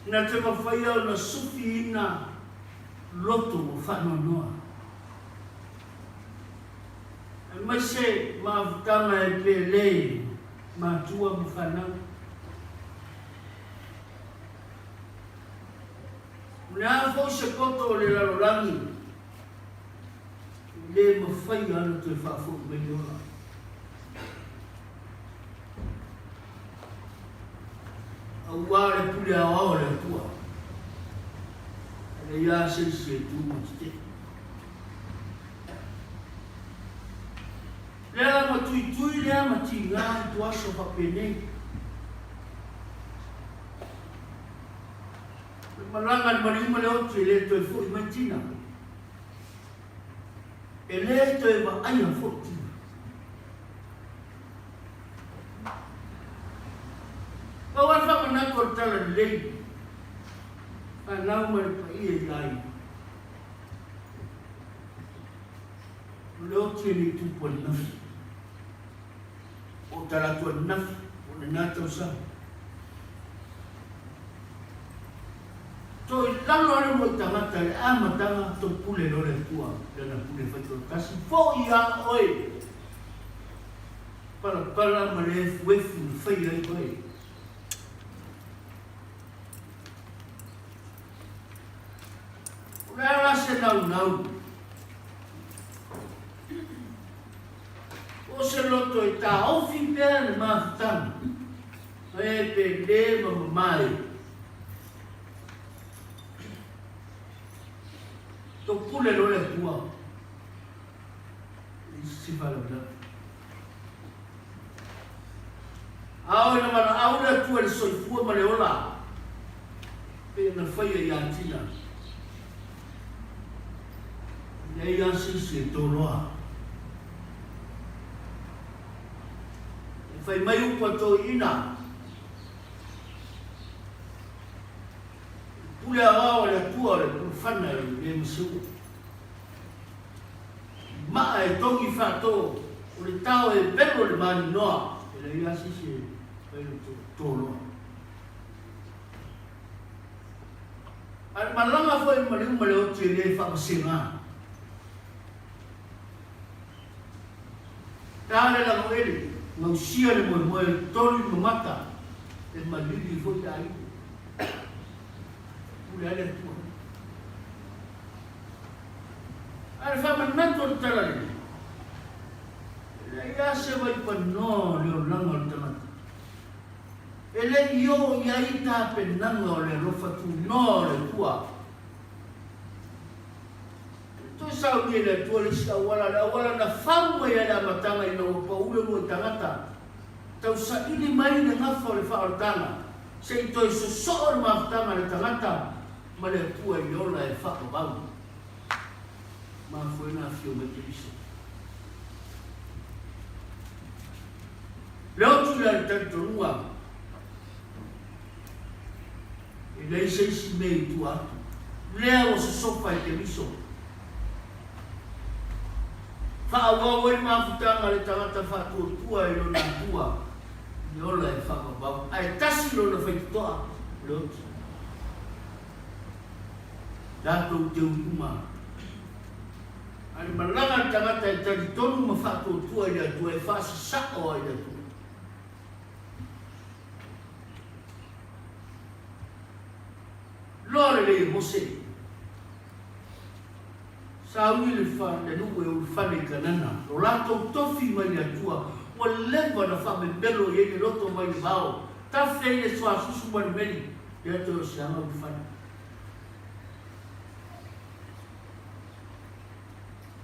A: Na te mawhai au na sufi ina loto o whanonoa. E mai se maafutanga e pele mātua mo whanau. Mune hawhau se koto o le larorangi. Le mawhai anu te whawhau me ola. Wale pule awao le tua. Le ia se tu mate. Le ama tui le ama tinga tu aso papene. Malanga mariuma le otu le to fo imatina. Ele to e ba aya fo. Kawan fa mana kortala lei. Anau mai pa ia lai. Lo tini tu pon naf. O tala tu naf, o na to sa. To lalo ale mo tamata le amata to pule lo le tua, le na pule fa to kasi fo ia oi. Para mare fuefu fai ai oi. Rara se nau. O se loto e ta ofi pera le maafutanga. E pe le mamamai. To pule lo le tua. Si fala bla. Au na mana au na tua le soifua ma le ola. Pe na faia ia tina. Nei asi se toloa. E fai mai upa to ina. Pule awa le tua le whana le msiu. Maa e tongi whato o le tau e bero le mani noa. E nei asi se fai toloa. Al malanga foi mariuma le otu le whamasenga. Tale la moele, ngau sia le moe tolu no mata, e malili foi dai. Pule ale tua. Ale fama nato tala le. Le ia se vai pa no le olanga le tamata. Ele io ia ita penanga o le rofatu no le tua. Tu sao ni le tua le sta wala na famu ia la matanga ina o paule mo tangata. Tau sa ini mai na ngafa le faartanga. Se to so so ma tanga le tangata ma le tua iola e fa bau. ma foi na fio me Kiliso. Leo tu la tanto lua. E lei sei si mei tu atu. Leo se sopa e Kiliso. Whaawawa i mawhutanga le tangata whātua i lona tua. Ni ola e whakabau. Ai tasi lona whaitoa. Lotu. Dato te ukuma. Ai malanga tangata e tari tonu ma whātua i le tua e whāsa sako ai le tua. Lore le mose. Saui le fa le nuwe o fane kanana. O lato tofi mai le atua. O lewa na fa me belo ye le loto mai le bao. Ta fei le soa susu mai meni. E ato o sianga o fane.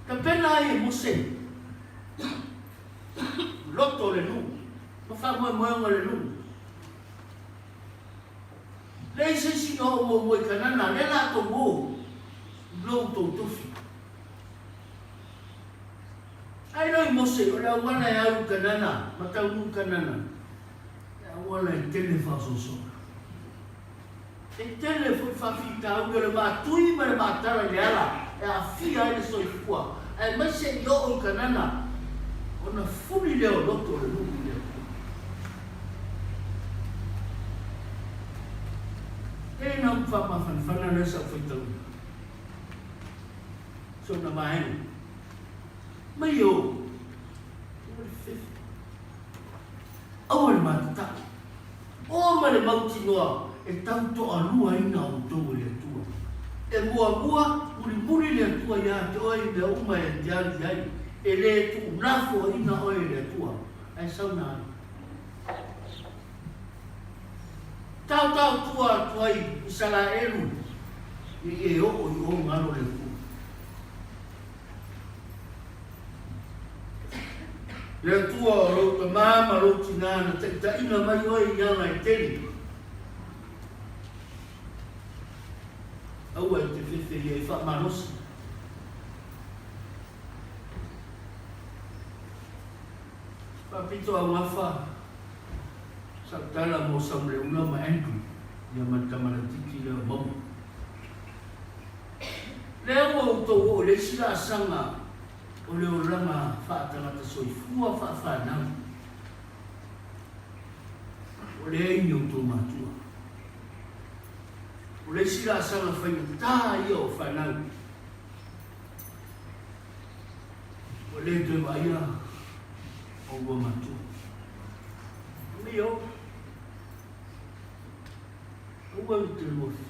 A: Ka pena ai e mose. Loto le nu. Ma fa moe moe le nu. Le se si no mo kanana. Le lato mo. Loto tofi. Ai noi mose o la wana e au kanana, matau nu kanana. E wana e tele whasoso. E tele foi whawhita au le mātui ma le mātara le ala. E a fia ele soi fua. E mase i o kanana. Ona funi leo loto le nuku leo. E na upa mawhanwhana nesa whaitau. So na maenu. Mai o awal mata o male mauti noa e tanto alua ina o tau le tua e mua muri le tua ya te oi le uma e tiari ai e le tu nafo ina oi le tua ai sauna tau tua tuai isala elu e o ngalo le tua. Le tua o te mama lo tinana te ina mai oi iana e teli. Aua e te whiwhi e whamanosi. Whapito a wawha. Sautala mo samle una ma enku. Ia matamana tiki leo mau. Leo o tō o le sila sanga. O leo ranga whaatangata soifua whaafānau. O le eini o tō mātua. O le sila sanga whainga tā ia o whanau. O le tō aia o ua mātua. Mio. Ua u te lua whiwhi.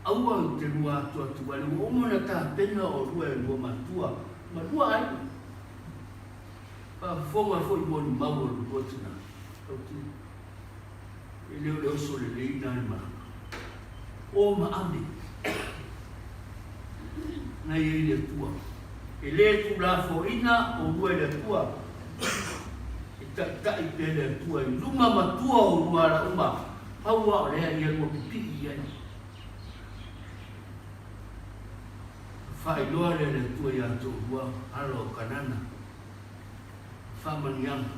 A: Aua u te lua atua tua. Le omona tā pena o lua e lua matua. Ma lua ai. Pa fonga foi moni mau o lua tina. E leo leo so le leina e ma. O ma ame. Nai e le tua. E le tu la foina o lua e le tua. E ta i pe le tua. I luma matua o lua la uma. Haua o lea ia lua pipi i ai. Whai loa le tua ia tō hua alo kanana. Whamanianga.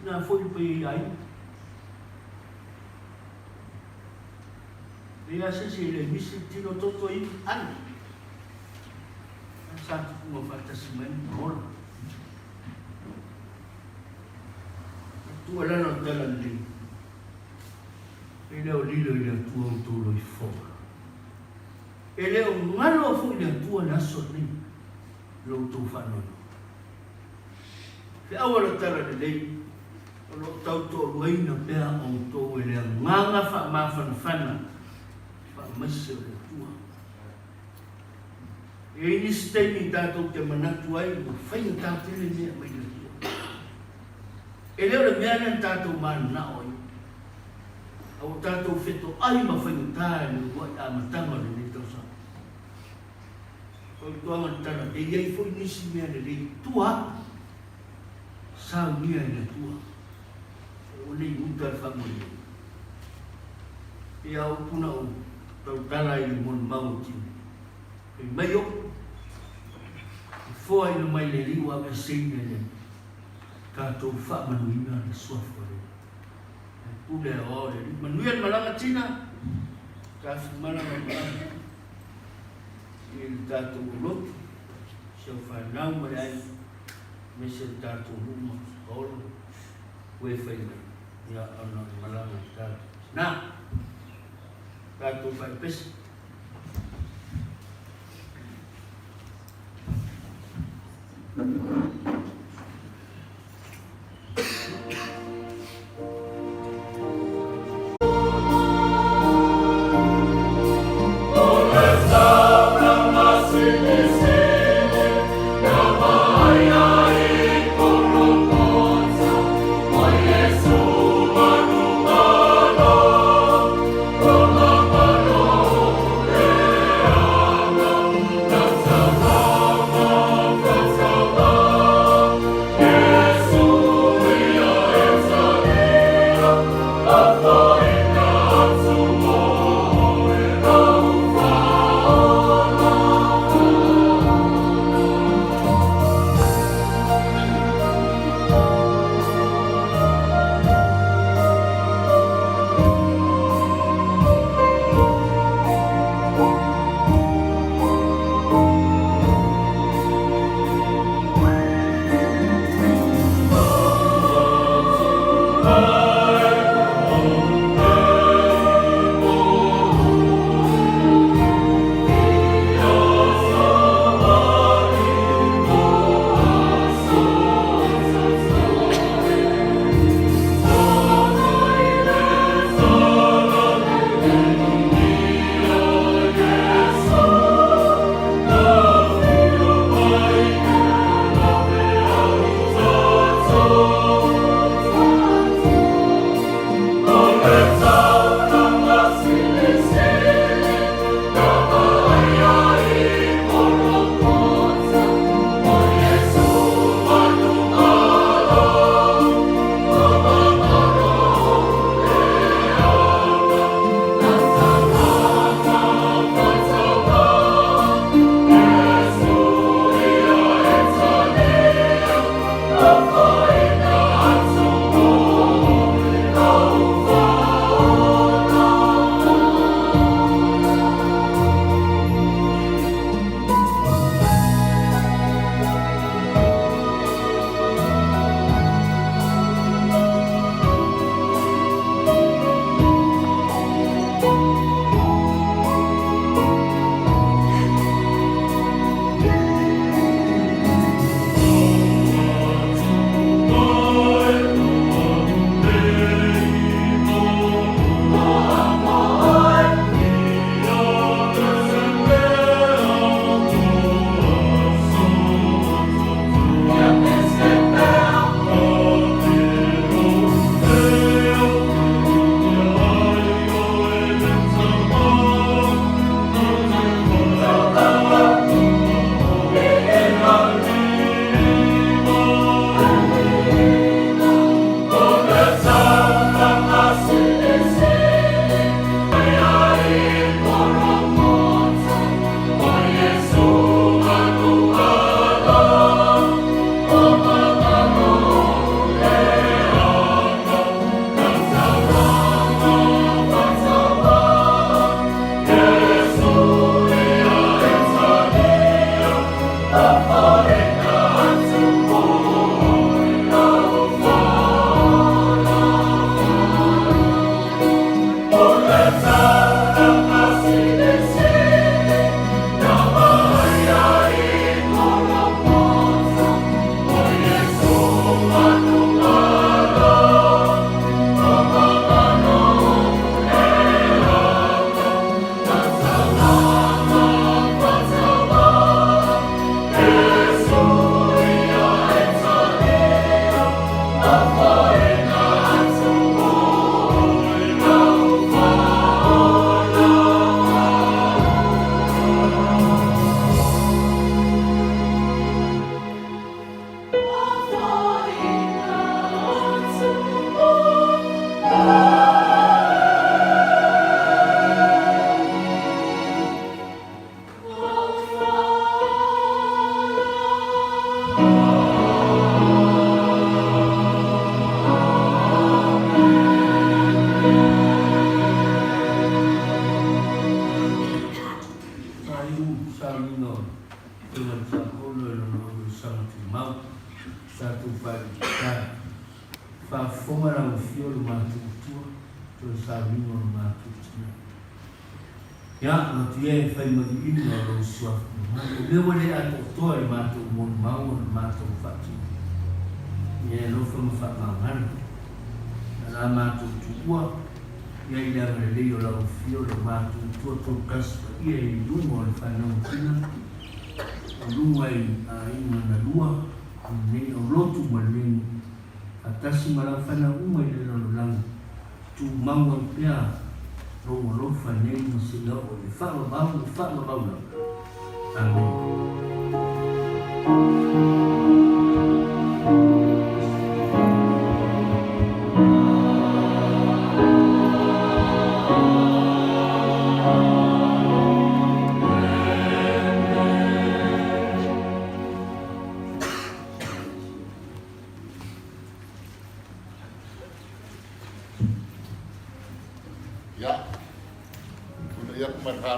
A: Nā whoi pei ai. E ase se le misi tino toto i ani. Sātu kunga whatasi mai mora. Tua lana o tala ni. E leo lilo i le tua o tōlo i whoa. E leo ngalo fu i le tua na so ni. Lo tō whanono. Te awara tala ni lei. O lo tau tō luaina pēr o tō e lea nganga wha mawhanwhana. Wha maise o le tua. E ini steni tātou te manatu ai. O whainga tātele mea mai le tua. E leo le mea nan tātou mana oi. Au tātou wheto ai ma whainga tāe ni wai a matanga le ni tau sa. O tuanga tana e iei fwoi nisi mea le rei tua. Sao nia i le tua. O nei uta e whamoi. ia o puna o tau tala i mon mauti. E mai o, i fua ina mai le liwa me seine le, tātou wha manuina le suafa le. E pule o le, manuia malanga tina, kasi malanga malanga. I le tātou ulotu, se o whanau mai ai, me se tātou luma, olo, ue whaina, ia ana malanga tātou. Nā, tātou whai pesa.
E: Oh
A: no dengan sakono no sama timau satu pagi kita fa foma na ufio matu tu to sabino matu tu ya no tie fa mo di no lo sua le wole a to matu mon mau matu fati ye lo fa mangan la matu tu ia ila releo la ufio le matu tu kas ia i lungo le whanau tina o lungo ai a inga na lua nei o lotu ma leni a tasi mara whanau umai le lalo tu maua i pia rongo lo whanei ma se la o le whanau na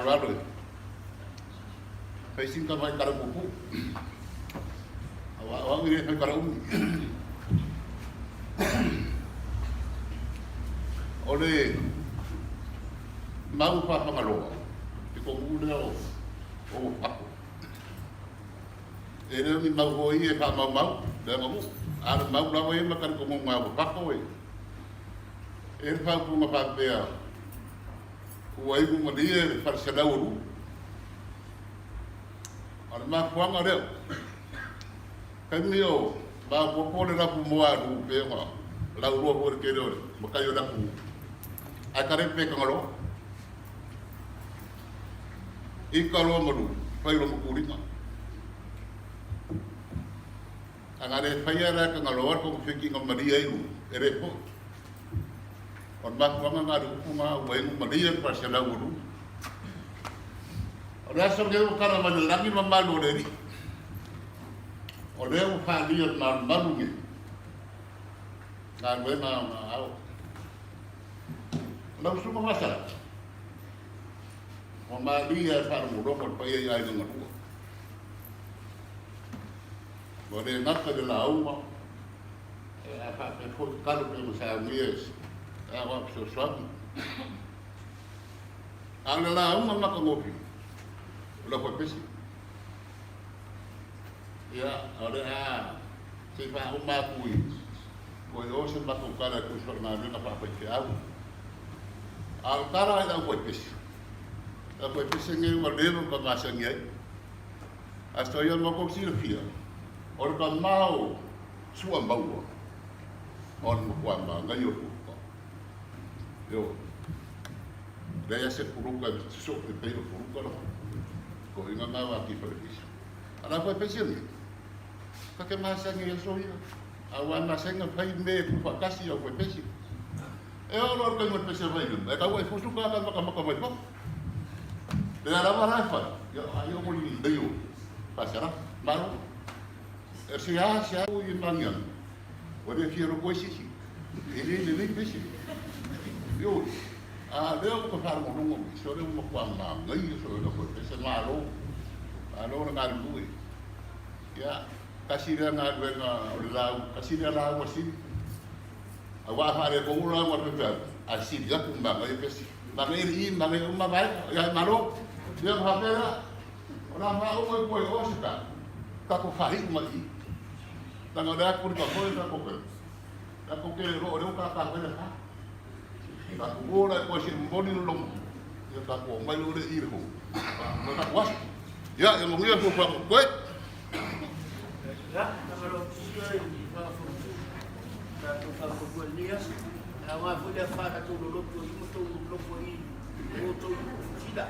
A: Amen.
E: Facing ka mai karapupu. Awang ini mai karaumi. Ole mau pa pangaloa. Ko muna o papo. Ele mi mau hoi e pa mau, da mau. Ana mau la mai makar ko mau papo e. Ele pa pu ma pa bea. O ai mo dia para se dar o Ana ma kuanga reo. Kamio ba popo le rapu moa du pe ma. La uro por que do makayo da pu. A kare pe kangalo. Ikalo madu, pai lo kurima. Angare fayara kangalo ko fiki ngamadia ilu erepo. On ma kuanga ngadu kuma wengu madia pa sala uru. Rasa dia cara menelangi memalu dari, orang fahir malu ni, kan benar mau, lalu semua masalah, memalu ya farmu doktor payah yang ngadu, boleh nak ke dalam mau, apa pun kalau pun saya mias, apa sesuatu, angin laut mana kengopi. Lo fue pesi. Ya, ahora se va un macui. Cuando se va a tocar a tu jornada na para que hago. Al cara era fue pesi. La fue pesi en el guardero con más en él. Hasta yo no consigo fiar. Ahora con mau suan bawa. Ahora no cuan ba ngayo. Yo. Daya se puruka so de pero puruka. Ko inga ngawa ki perpis. Ana ko pension ni. Ka ke masa ngi so ya. Awan na senga pai me ku fa kasi yo ko pension. E o lor ka ngot pension vai dum. E ka wai fusu ka maka mai pa. De ara mara fa. Yo ayo mo ni de yo. Pasara. Maru. E sia u yin mangan. O de fiero ko si. Ele le pension. Yo leo ko far mo lungo so le mo kwa ma ngai so le ko pese malo alo na ngui ya kasira na wenga la kasira la mo si awa fare ko ulo mo pe asi ya kumba ngai pese ba ngai ri ba ngai umma ba ya malo dia hapera ora ma o mo ko o sta ka ko fari mo i tanga da ko ko ke ro ka ka ka tak boleh kuasin bodi long, ya tak boleh malu le irho, tak kuas, ya yang mungkin aku faham, kuat.
A: Ya, kalau sudah ini tak faham kuat dia, awak boleh faham tu lolo tu, itu lolo ini, itu tidak.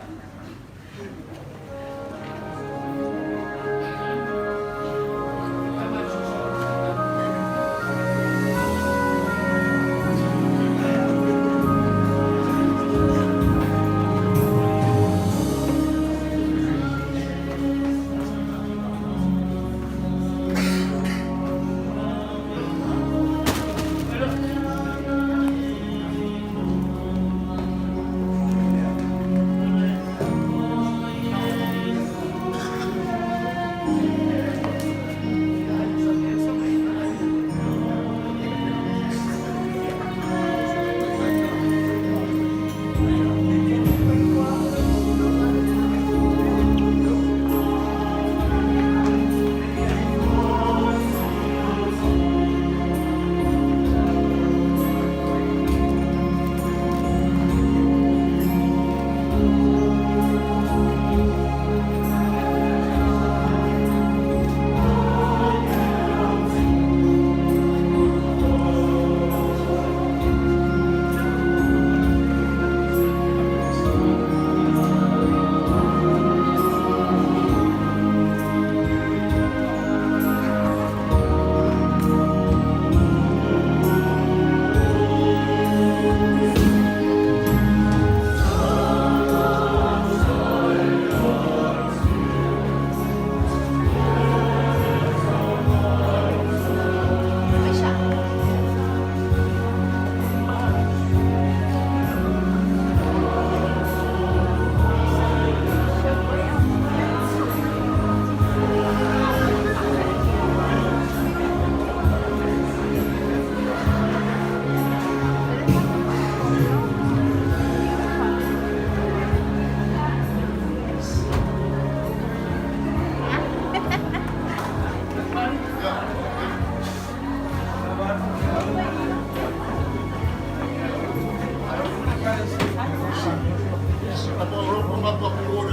E: Apa orang pun apa pun.